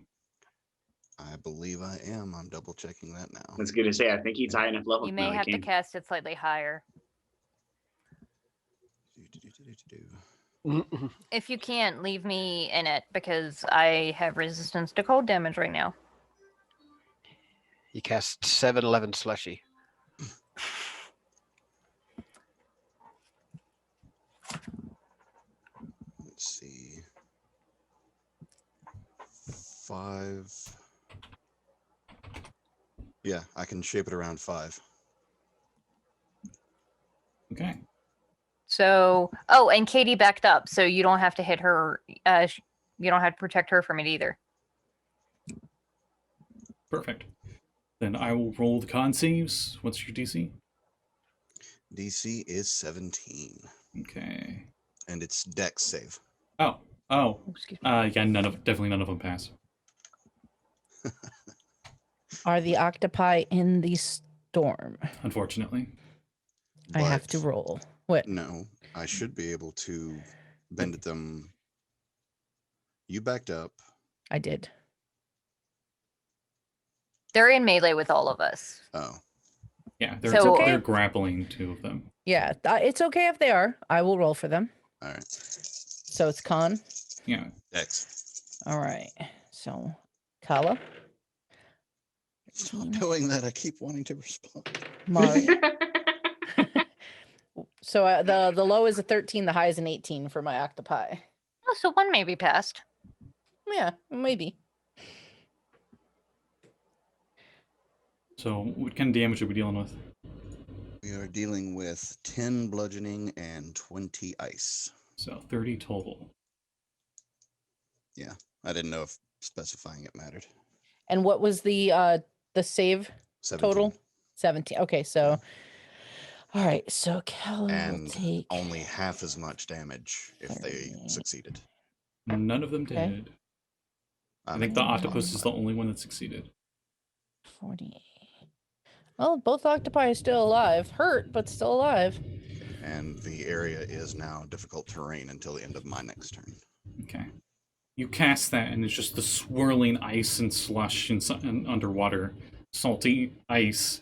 I believe I am. I'm double checking that now. I was going to say, I think he's high enough level. You may now, he have to can. cast it slightly higher. If you can't, leave me in it because I have resistance to cold damage right now. He cast 7-11 slushy. Let's see. 5. Yeah, I can shape it around 5. Okay. So, and Katie backed up, so you don't have to hit her. You don't have to protect her from it either. Perfect. Then I will roll the con saves. What's your DC? DC is 17. Okay. And it's Dex save. Oh. Excuse me. Yeah, definitely none of them pass. Are the octopi in the storm? Unfortunately. I have to But roll. What? No, I should be able to bend them. You backed up. I did. They're in melee with all of us. Oh, Yeah, So- they're grappling 2 of them. Yeah, it's okay if they are. I will roll for them. all right. So it's con. Yeah. Dex. All right. So, Kala, Stop doing that. I keep wanting to respond. Mari. So the low is a 13, the high is an 18 for my octopi. Oh, so 1 may be passed. Yeah, maybe. So what kind of damage are we dealing with? We are dealing with 10 bludgeoning and 20 ice. So 30 total. I didn't know if specifying it mattered. And what was the save 17. total? 17. Okay, so all right, so Kala will And take only half as much damage if they 30. succeeded. None of them did. Okay. I think the mean, octopus is the only one that succeeded. 48. Well, both octopi are still alive. Hurt, but still alive. And the area is now difficult terrain until the end of my next turn. Okay. You cast that, and it's just the swirling ice and slush and underwater, salty ice.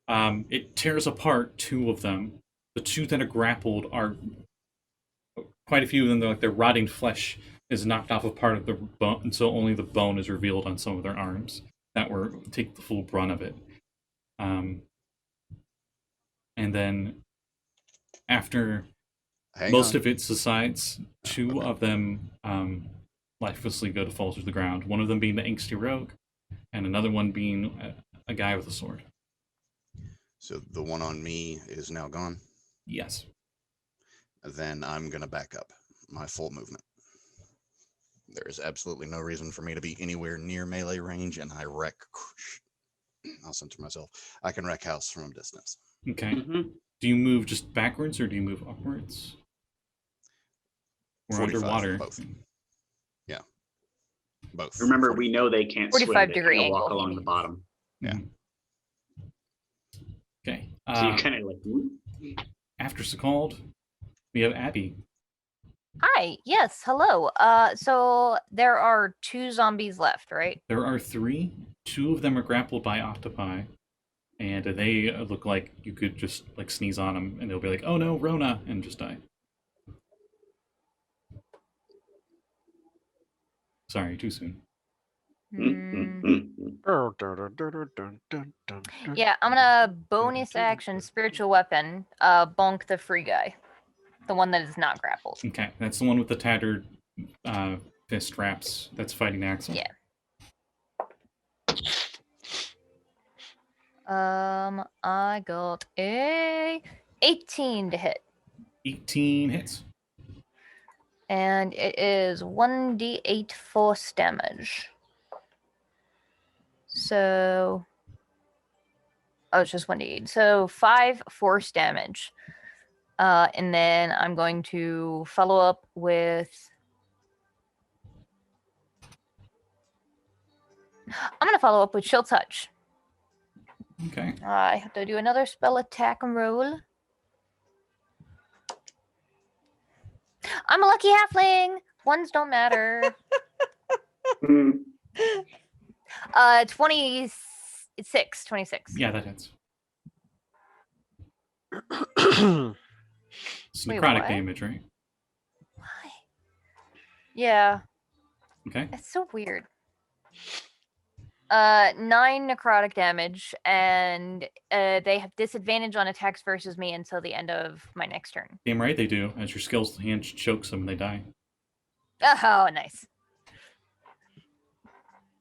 It tears apart 2 of them. The 2 that are grappled are quite a few of them. Their rotting flesh is knocked off of part of the bone, and so only the bone is revealed on some of their arms that take the full brunt of it. And then after most of it subsides, 2 of them lifelessly go to fall to the ground. One of them being the angsty rogue, and another one being a guy with a sword. So the one on me is now gone. Yes. Then I'm going to back up my full movement. There is absolutely no reason for me to be anywhere near melee range, and I wreck. I'll censor myself. I can wreck house from a distance. Okay. Mhm. Do you move just backwards or do you move upwards? Or 45, underwater? both. Yeah. Both. Remember, 40. we know they can't swim. 45 They degree kinda walk angle, he along the means. bottom. Yeah. Okay. So you kind of like, whoop. After Sekald, we have Abby. Hi. Yes. Hello. So there are 2 zombies left, right? There are 3. 2 of them are grappled by octopi, and they look like you could just like sneeze on them, and they'll be like, "Oh no, Rona," and just die. Sorry, too soon. Hmm. Yeah. Yeah, I'm gonna bonus action spiritual weapon, bonk the free guy, the one that is not grappled. Okay, that's the one with the tattered fist wraps that's fighting Axel. Yeah. I got a 18 to hit. 18 hits. And it is 1d8 force damage. So... Oh, it's just 1d8. So 5 force damage. And then I'm going to follow up with... I'm going to follow up with Chill Touch. Okay. I have to do another spell attack roll. I'm a lucky halfling. Ones don't matter. Hmm. 26. Yeah, that hits. It's Wait, necrotic what? damage, right? Why? Yeah, Okay. it's so weird. 9 necrotic damage, and they have disadvantage on attacks versus me until the end of my next turn. Damn right they do. As your skill's hand chokes them, they die. Oh, nice.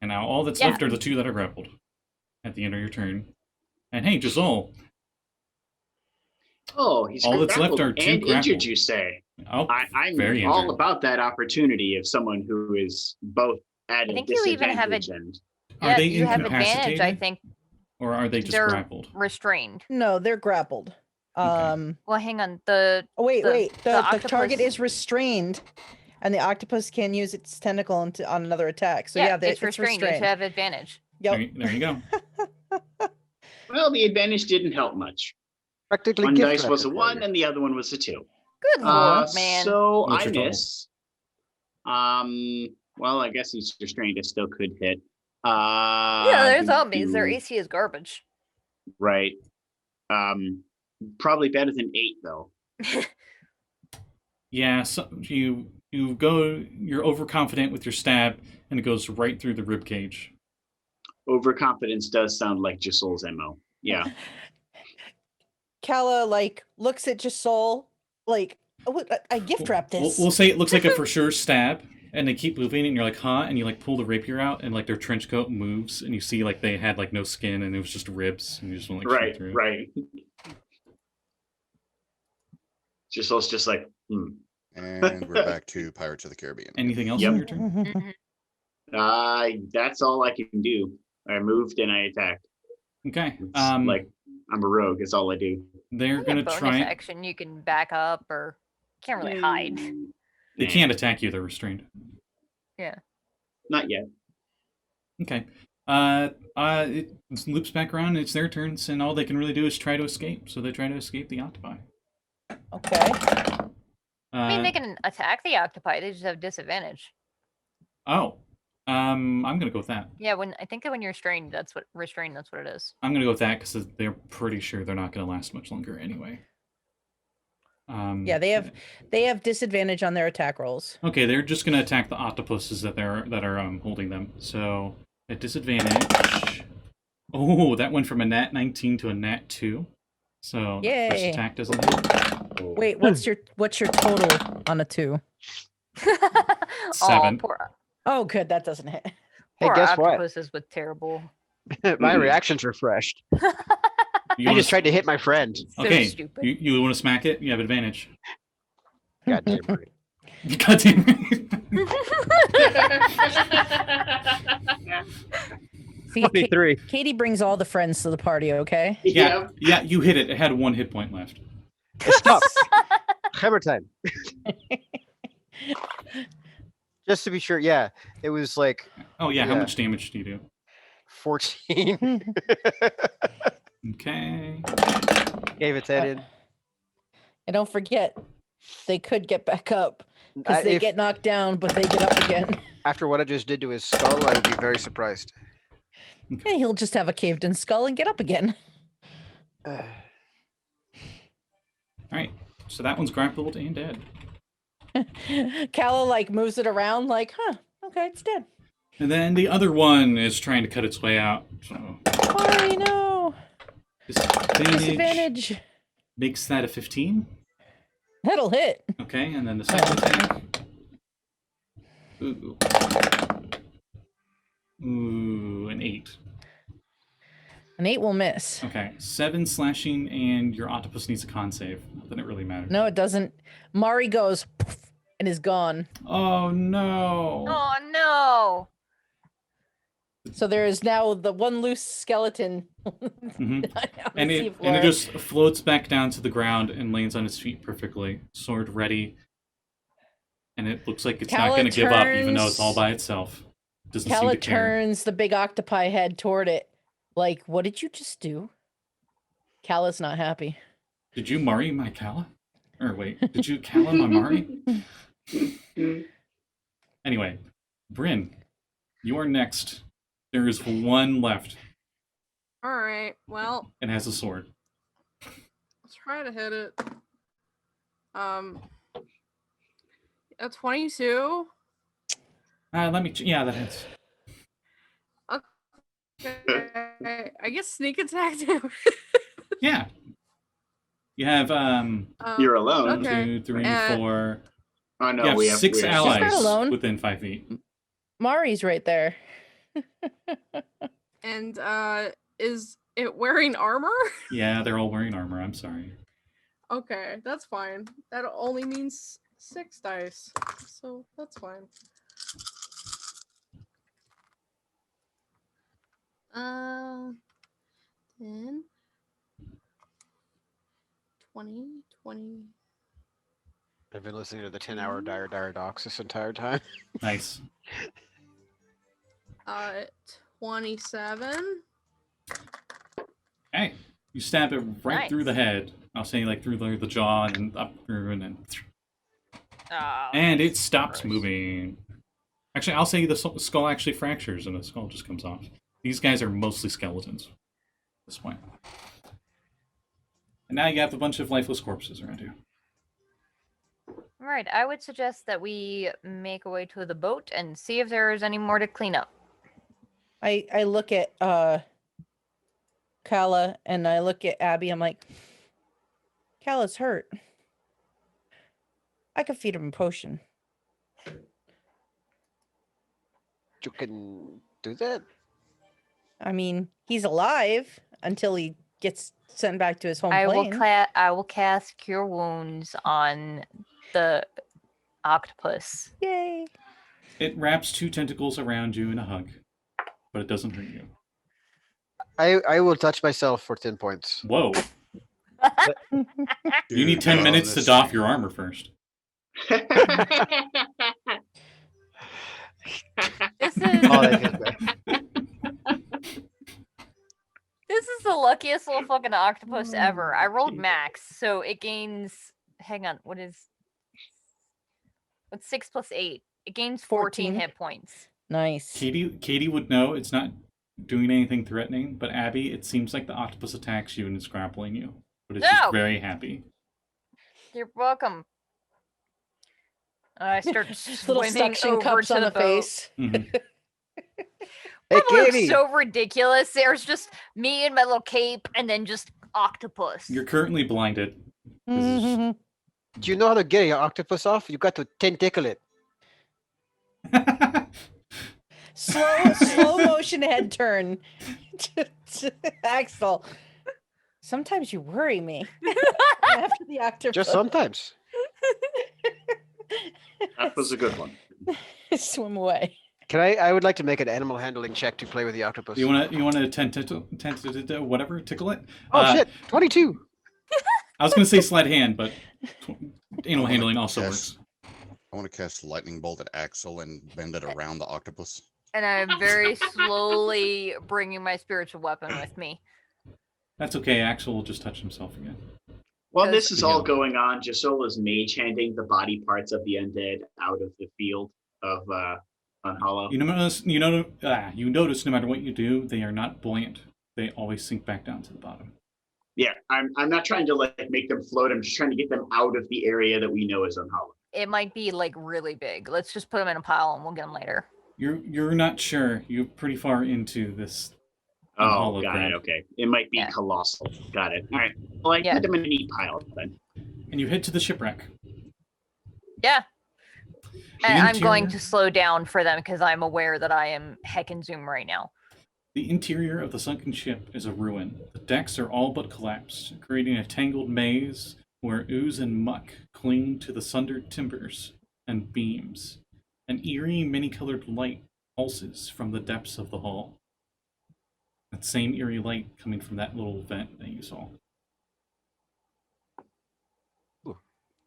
And now all that's Yeah. left are the 2 that are grappled at the end of your turn. And hey, Josul. Oh, he's All that's left grappled are 2 and injured, grappled. you say? Oh, I'm very all injured. about that opportunity of someone who is both at I a think you even have disadvantage and Are Yeah, they you have advantage, I incapacitated? think. Or are they just They're grappled? restrained. No, they're grappled. Okay. Well, hang on. The Oh, wait, the- wait. the The target octopus- is restrained, and the octopus can use its tentacle on another attack. So yeah, it's restrained. You should have advantage. Yep. There you go. well, the advantage didn't help much. Practically One gift dice was a wrapping for 1 you. and the other one was a 2. Good lord, man. So What's I your total? miss. Well, I guess he's restrained. It still could hit. Yeah, they're zombies. Their do- AC is garbage. Right. Probably better than 8 though. Yeah, so you're overconfident with your stab, and it goes right through the rib cage. Overconfidence does sound like Josul's MO. Yeah. Kala looks at Josul like, oh, I gift wrap this. We'll say it looks like a for sure stab, and they keep moving, and you're like, huh? And you pull the rapier out, and their trench coat moves, and you see they had no skin, and it was just ribs, and you just went Right. shoot through. Right. Josul's just like, And we're back to Pirates of the Caribbean. Anything else Yep. on your turn? Mhm. That's all I can do. I moved and I attacked. Okay. It's I'm a rogue. That's all I do. They're Like a gonna bonus try. action. You can back up or can't really hide. They Nah, can't attack you. They're restrained. Not yet. Okay. It loops back around. It's their turns, and all they can really do is try to escape. So they try to escape the octopi. Okay. I mean, they can attack the octopi. They just have disadvantage. Oh. I'm gonna go with that. Yeah, when you're restrained, that's what it is. I'm gonna go with that because they're pretty sure they're not gonna last much longer anyway. Yeah, they have disadvantage on their attack rolls. Okay, they're just gonna attack the octopuses that are holding them. So at disadvantage. Oh, that went from a nat 19 to a nat 2. So the first Yay. attack doesn't hit. Wait, what's your total on a 2? 7. Poor, Oh, good, that doesn't hit. Hey, poor guess what? octopuses with terrible. My reaction's refreshed. You You wanna just tried to hit my friend. So Okay, stupid. you want to smack it? You have advantage. God damn right. God damn See, 23. Katie brings all the friends to the party, okay? Yeah, yeah, you hit it. It had 1 hit point left. Stop. Hammer time. Just to be sure, yeah, it was like Oh yeah, how Yeah. much damage do you do? 14. Okay. Gave its head in. And don't forget, they could get back up because they If- get knocked down, but they get up again. After what I just did to his skull, I would be very surprised. And he'll just have a caved-in skull and get up again. All right. So that one's grappled and dead. Kala moves it around huh, okay, it's dead. And then the other one is trying to cut its way out. So Oh, no. Disadvantage. makes that a 15. That'll hit. Okay, and then the second attack. Ooh, an 8. An 8 will miss. Okay, 7 slashing, and your octopus needs a con save. Not that it really matters. No, it doesn't. Mari goes poof, and is gone. Oh no! Oh no! So there is now the one loose skeleton. Mhm. on And the it seafloor. just floats back down to the ground and lands on its feet perfectly, sword ready. And it looks like it's not Kala going to give up, even though it's turns- all by itself. Doesn't seem Kala to care. turns the big octopi head toward it. Like, what did you just do? Kala's not happy. Did you Mari my Kala? Or wait, did you Kala my Mari? Anyway, Bryn, you are next. There is one left All right. Well, and has a sword. let's try to hit it. A 22. Let me. Yeah, that hits. Okay. I guess sneak attack damage. Yeah. You have You're alone. Okay. 2, 3, Uh, 4. Oh no, You have we have 6 we have allies She's not alone. within 5 feet. Mari's right there. And is it wearing armor? Yeah, they're all wearing armor. I'm sorry. Okay, that's fine. That only means 6 dice, so that's fine. 10, 20, 20. I've been listening to the 10-hour Dire Docs this entire time. Nice. 27. Hey, you stab it right through the Nice. head. I'll say like through the jaw and up through and then. Oh, And it stops gross. moving. Actually, I'll say the skull actually fractures and the skull just comes off. These guys are mostly skeletons at this point. And now you have a bunch of lifeless corpses around you. All right, I would suggest that we make our way to the boat and see if there is any more to clean up. I look at Kala and I look at Abby. I'm like, Kala's hurt. I could feed him a potion. You can do that? I mean, he's alive until he gets sent back to his home I plane. will cast Cure Wounds on the octopus. Yay! It wraps 2 tentacles around you in a hug, but it doesn't hurt you. I will touch myself for 10 points. Whoa. You Dude, need 10 we're on minutes to this doff thing. your armor first. This is Oh, that feels bad. this is the luckiest little fucking octopus ever. I rolled max, so it gains. Hang on, what's 6 plus 8? It gains 14 14. hit points. Nice. Katie would know it's not doing anything threatening, but Abby, it seems like the octopus attacks you and is grappling you. But it's No! just very happy. You're welcome. I start Just little swimming suction over cups to on the the boat. face. Mhm. Hey, That looks Katie! so ridiculous. There's just me in my little cape, and then just octopus. You're currently blinded. This is- Mhm. Do you know how to get your octopus off? You got to tentacle it. slow motion head turn to Axel. Sometimes you worry me. After the octopus. Just sometimes. That was a good one. Swim away. I would like to make an animal handling check to play with the octopus. You want to whatever tickle it? Oh shit! 22. I was going to say slide hand, but animal handling also Yes. works. I want to cast lightning bolt at Axel and bend it around the octopus. And I'm very slowly bringing my spiritual weapon with me. That's okay. Axel will just touch himself again. While this is all Yeah. going on, Josul is mage handing the body parts of the undead out of the field of Unhollow. You notice no matter what you do, they are not buoyant. They always sink back down to the bottom. Yeah, I'm not trying to like make them float. I'm just trying to get them out of the area that we know is Unhollow. It might be like really big. Let's just put them in a pile and we'll get them later. You're not sure. You're pretty far into this. Oh, Unhollow got ground. it. Okay, it might be Yeah. colossal. Got it. All right. Well, I Yeah. put them in a neat pile then. And you head to the shipwreck. Yeah. And I'm going interior- to slow down for them because I'm aware that I am heckin' Zoom right now. The interior of the sunken ship is a ruin. The decks are all but collapsed, creating a tangled maze where ooze and muck cling to the sundered timbers and beams. An eerie, many-colored light pulses from the depths of the hull. That same eerie light coming from that little vent that you saw.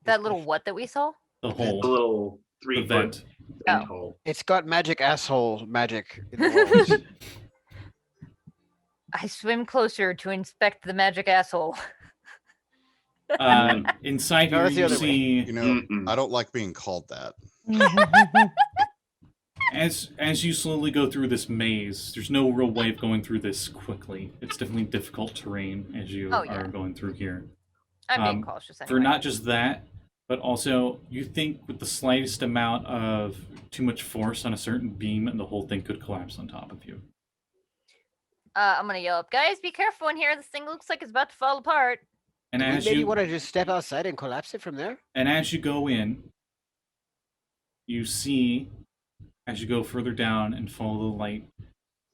That little what that we saw? The Vent. hole. The little The 3 foot vent. vent Oh. hole. It's got magic asshole magic in the walls. I swim closer to inspect the magic asshole. Inside No, here, that's the you other way. see You know, Mm-mm. I don't like being called that. as you slowly go through this maze, there's no real way of going through this quickly. It's definitely difficult terrain as you Oh, yeah. are going through here. I'm being Um, cautious anyway. For not just that, but also you think with the slightest amount of too much force on a certain beam, and the whole thing could collapse on top of you. I'm gonna yell up, guys, be careful in here. This thing looks like it's about to fall apart. And Do we as maybe you want to just step outside and collapse it from there? and as you go in, you see, as you go further down and follow the light,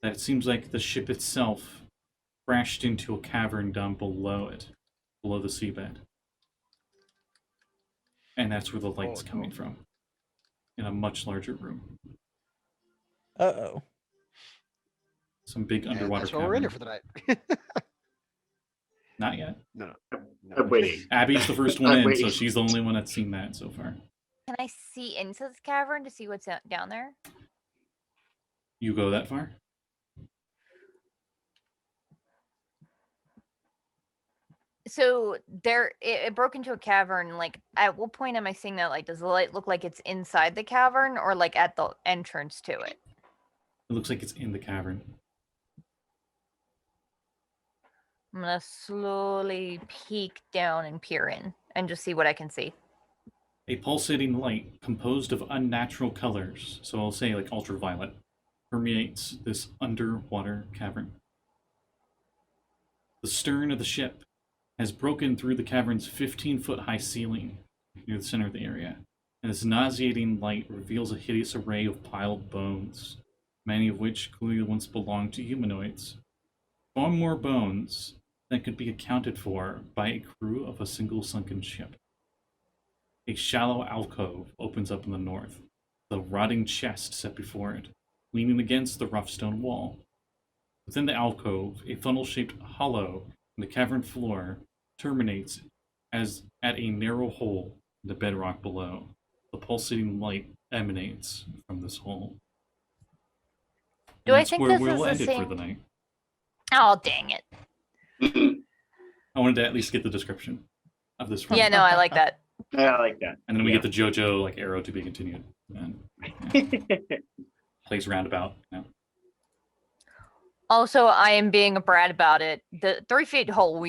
that it seems like the ship itself crashed into a cavern down below it, below the seabed. And that's where the light's no. coming from, in a much larger room. Uh-oh. Some big And underwater that's why we're in cavern. here for the night. Not yet. No. I'm waiting. Abby's the first one I'm in, so waiting. she's the only one that's seen that so far. Can I see into this cavern to see what's down there? You go that far? So it broke into a cavern. Like, at what point am I seeing that? Like, does the light look like it's inside the cavern or like at the entrance to it? It looks like it's in the cavern. I'm gonna slowly peek down and peer in and just see what I can see. A pulsating light composed of unnatural colors, so I'll say like ultraviolet, permeates this underwater cavern. The stern of the ship has broken through the cavern's 15-foot high ceiling near the center of the area, and this nauseating light reveals a hideous array of piled bones, many of which clearly once belonged to humanoids. Far more bones than could be accounted for by a crew of a single sunken ship. A shallow alcove opens up in the north, the rotting chest set before it, leaning against the rough stone wall. Within the alcove, a funnel-shaped hollow in the cavern floor terminates as at a narrow hole in the bedrock below. The pulsating light emanates from this hole. Do And I that's think where this we'll is end the it for same? the night. Oh, dang it. I wanted to at least get the description of this room. Yeah, no, I like that. I like that. And then we Yeah. get the JoJo like arrow to be continued. And plays roundabout. Yeah. Also, I am being a brat about it. The 3 feet hole,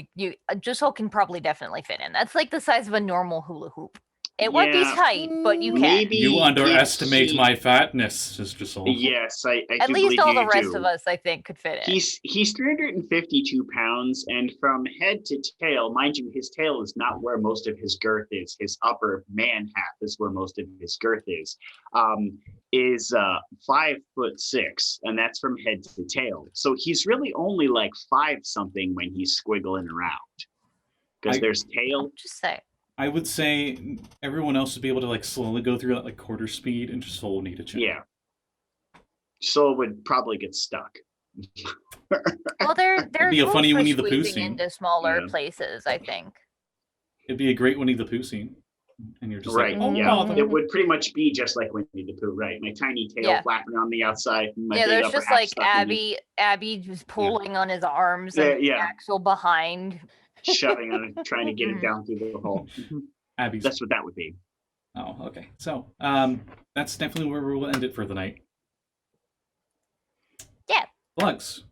Josul can probably definitely fit in. That's like the size of a normal hula hoop. It won't be Yeah. tight, but you can. Maybe You if underestimate he- my fatness, Sister Soul. Yes, I At do least believe all you the rest do. of us, I think, could fit in. He's 352 pounds, and from head to tail, mind you, his tail is not where most of his girth is. His upper man half is where most of his girth is. Is 5'6", and that's from head to tail. So he's really only like 5 something when he's squiggling around. Because there's tail. Just say. I would say everyone else would be able to like slowly go through at like quarter speed, and just Soul need to check. Yeah. Soul would probably get stuck. Well, there's be a rules funny for Winnie the Pooh squeezing scene. into smaller Yeah. places, I think. It'd be a great Winnie the Pooh scene. And you're just Right. like, oh, Yeah. bother. It would pretty much be just like Winnie the Pooh, right? My tiny tail Yeah. flapping on the outside. And my Yeah, big there's upper just half like stuck in Abby just pulling on his arms Yeah, and yeah. Axel behind. shoving on it, trying to get it Mhm. down through the hole. Abby's. That's what that would be. Oh, okay. So, that's definitely where we'll end it for the night. Yeah. Plugs.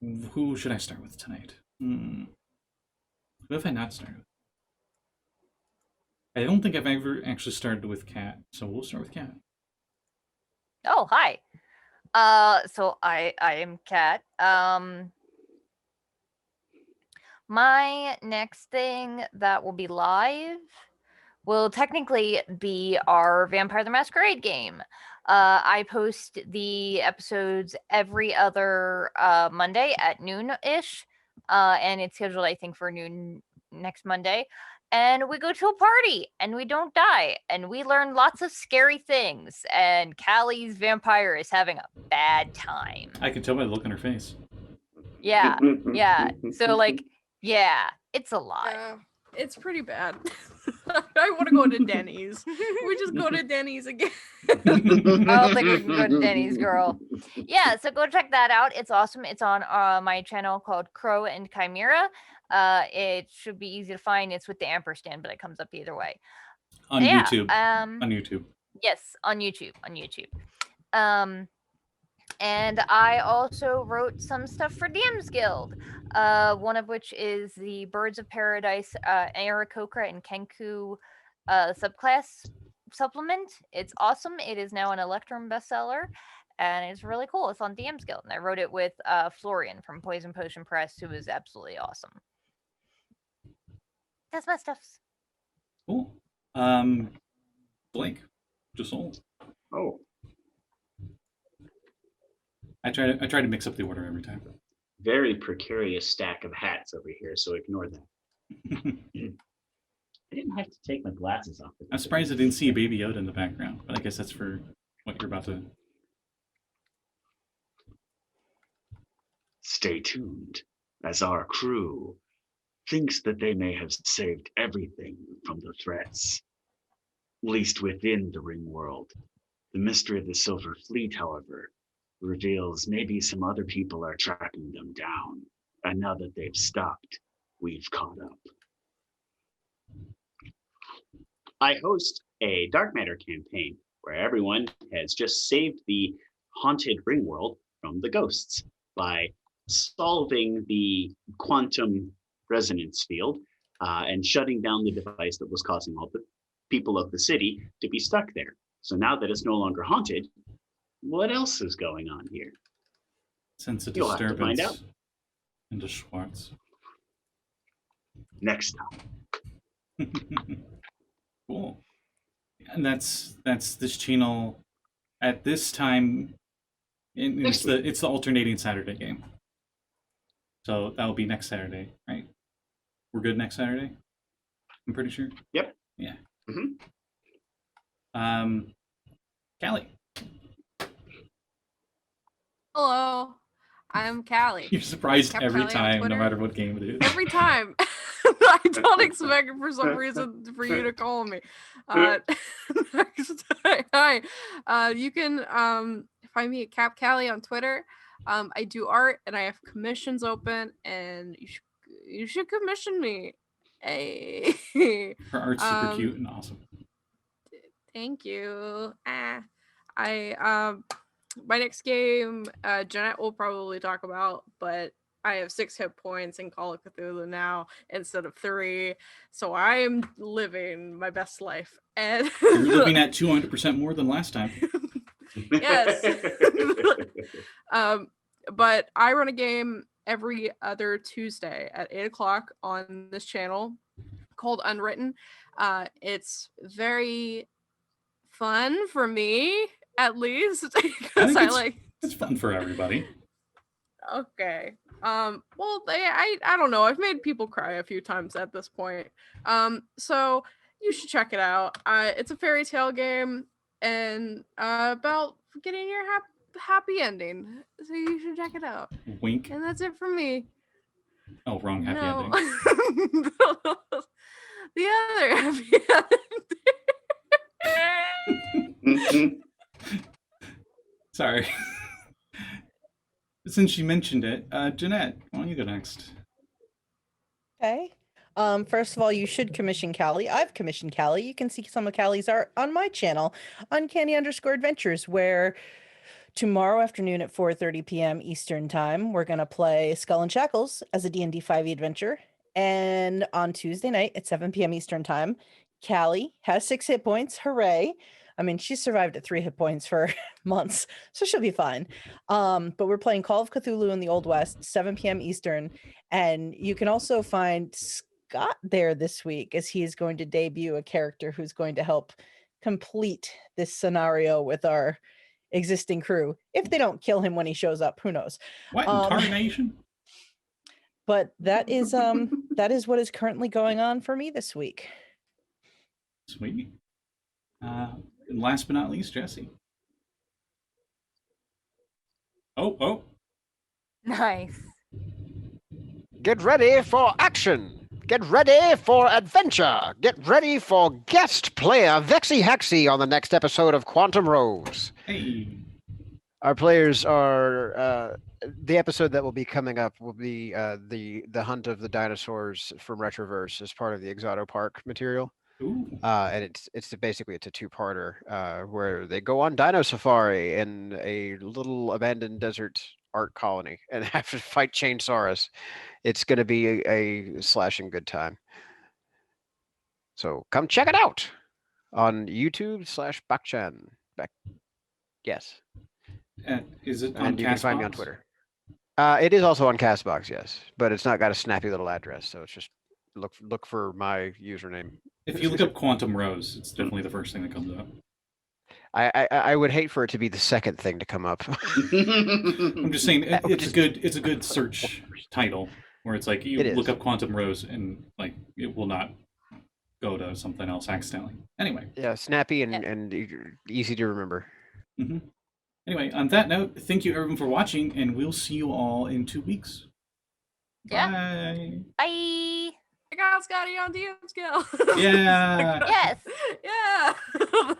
Who should I start with tonight? Who have I not started with? I don't think I've ever actually started with Kat, so we'll start with Kat. Oh, hi. So I am Kat. My next thing that will be live will technically be our Vampire the Masquerade game. I post the episodes every other Monday at noon-ish. And it's scheduled, I think, for noon next Monday. And we go to a party and we don't die and we learn lots of scary things. And Callie's vampire is having a bad time. I can tell by the look on her face. Yeah, yeah. So like, yeah, it's a lot. Yeah, it's pretty bad. I want to go to Denny's. We just go to Denny's again. I don't think we can go to Denny's, girl. Yeah, so go check that out. It's awesome. It's on my channel called Crow and Chimera. It should be easy to find. It's with the ampersand, but it comes up either way. On Yeah, YouTube. On YouTube. Yes, on YouTube. On YouTube. And I also wrote some stuff for DM's Guild. One of which is the Birds of Paradise, Aarakocra and Kenku subclass supplement. It's awesome. It is now an Electrum bestseller, and it's really cool. It's on DM's Guild, and I wrote it with Florian from Poison Potion Press, who is absolutely awesome. That's my stuffs. Cool. Blake, Josul. Oh, I try to mix up the order every time. very precarious stack of hats over here, so ignore that. I didn't have to take my glasses off. I'm surprised I didn't see a Baby Yoda in the background, but I guess that's for what you're about to. Stay tuned, as our crew thinks that they may have saved everything from the threats, least within the ring world. The mystery of the Silver Fleet, however, reveals maybe some other people are tracking them down, and now that they've stopped, we've caught up. I host a dark matter campaign where everyone has just saved the haunted ring world from the ghosts by solving the quantum resonance field and shutting down the device that was causing all the people of the city to be stuck there. So now that it's no longer haunted, what else is going on here? Sense of You'll have to find disturbance out. into Schwartz. Next time. Cool. And that's this channel at this time. It's the alternating Saturday game. So that'll be next Saturday, right? We're good next Saturday? I'm pretty sure. Yep. Yeah. Mm-hmm. Callie. Hello, I'm Callie. You're surprised Kept every Callie on time, no Twitter. matter what game it is. Every time. I don't expect for some reason for you to call me. Next time. Hi. You can find me at Cap Callie on Twitter. I do art and I have commissions open, and you should commission me. Hey. Her art's super cute and awesome. Thank you. My next game, Jeanette will probably talk about, but I have 6 hit points in Call of Cthulhu now instead of 3, so I am living my best life. And You're looking at 200% more than last time. yes. But I run a game every other Tuesday at 8 o'clock on this channel called Unwritten. It's very fun for me, at least, because I like. It's fun for everybody. Okay. Well, I don't know. I've made people cry a few times at this point. So you should check it out. It's a fairy tale game and about getting your happy ending. So you should check it out. Wink. And that's it for me. Oh, wrong happy ending. The other happy ending. Sorry. Since you mentioned it, Jeanette, why don't you go next? Okay. First of all, you should commission Callie. I've commissioned Callie. You can see some of Callie's art on my channel, Uncanny_Adventures, where tomorrow afternoon at 4:30 p.m. Eastern Time, we're going to play Skull and Shackles as a D&D 5e adventure. And on Tuesday night at 7 p.m. Eastern Time, Callie has 6 hit points. Hooray. I mean, she's survived at 3 hit points for months, so she'll be fine. But we're playing Call of Cthulhu in the Old West, 7 p.m. Eastern. And you can also find Scott there this week, as he is going to debut a character who's going to help complete this scenario with our existing crew. If they don't kill him when he shows up, who knows? What in Um, tarnation? But that is what is currently going on for me this week. Sweet. And last but not least, Jesse. Oh. Nice. Get ready for action. Get ready for adventure. Get ready for guest player Vexy Hexy on the next episode of Quantum Rose. Hey. Our players are the episode that will be coming up will be the hunt of the dinosaurs from Retroverse as part of the Exoto Park material. Ooh. And it's basically a two-parter where they go on dino safari in a little abandoned desert art colony and have to fight chainsaurus. It's going to be a slashing good time. So come check it out on YouTube/Bakchan. Yes. Is it on And you can find me on Castbox? Twitter. It is also on Castbox, yes, but it's not got a snappy little address, so it's just look for my username. If you look up Quantum Rose, it's definitely the first thing that comes up. I would hate for it to be the second thing to come up. I'm just saying That would it's a good search title where it's like you It look is. up Quantum Rose and like it will not go to something else accidentally. Anyway. Yeah, snappy Yeah. and easy to remember. hmm Anyway, on that note, thank you everyone for watching, and we'll see you all in 2 weeks. Yeah. Bye. Bye. I got Scotty on DM skill. Yeah. Yes. Yeah.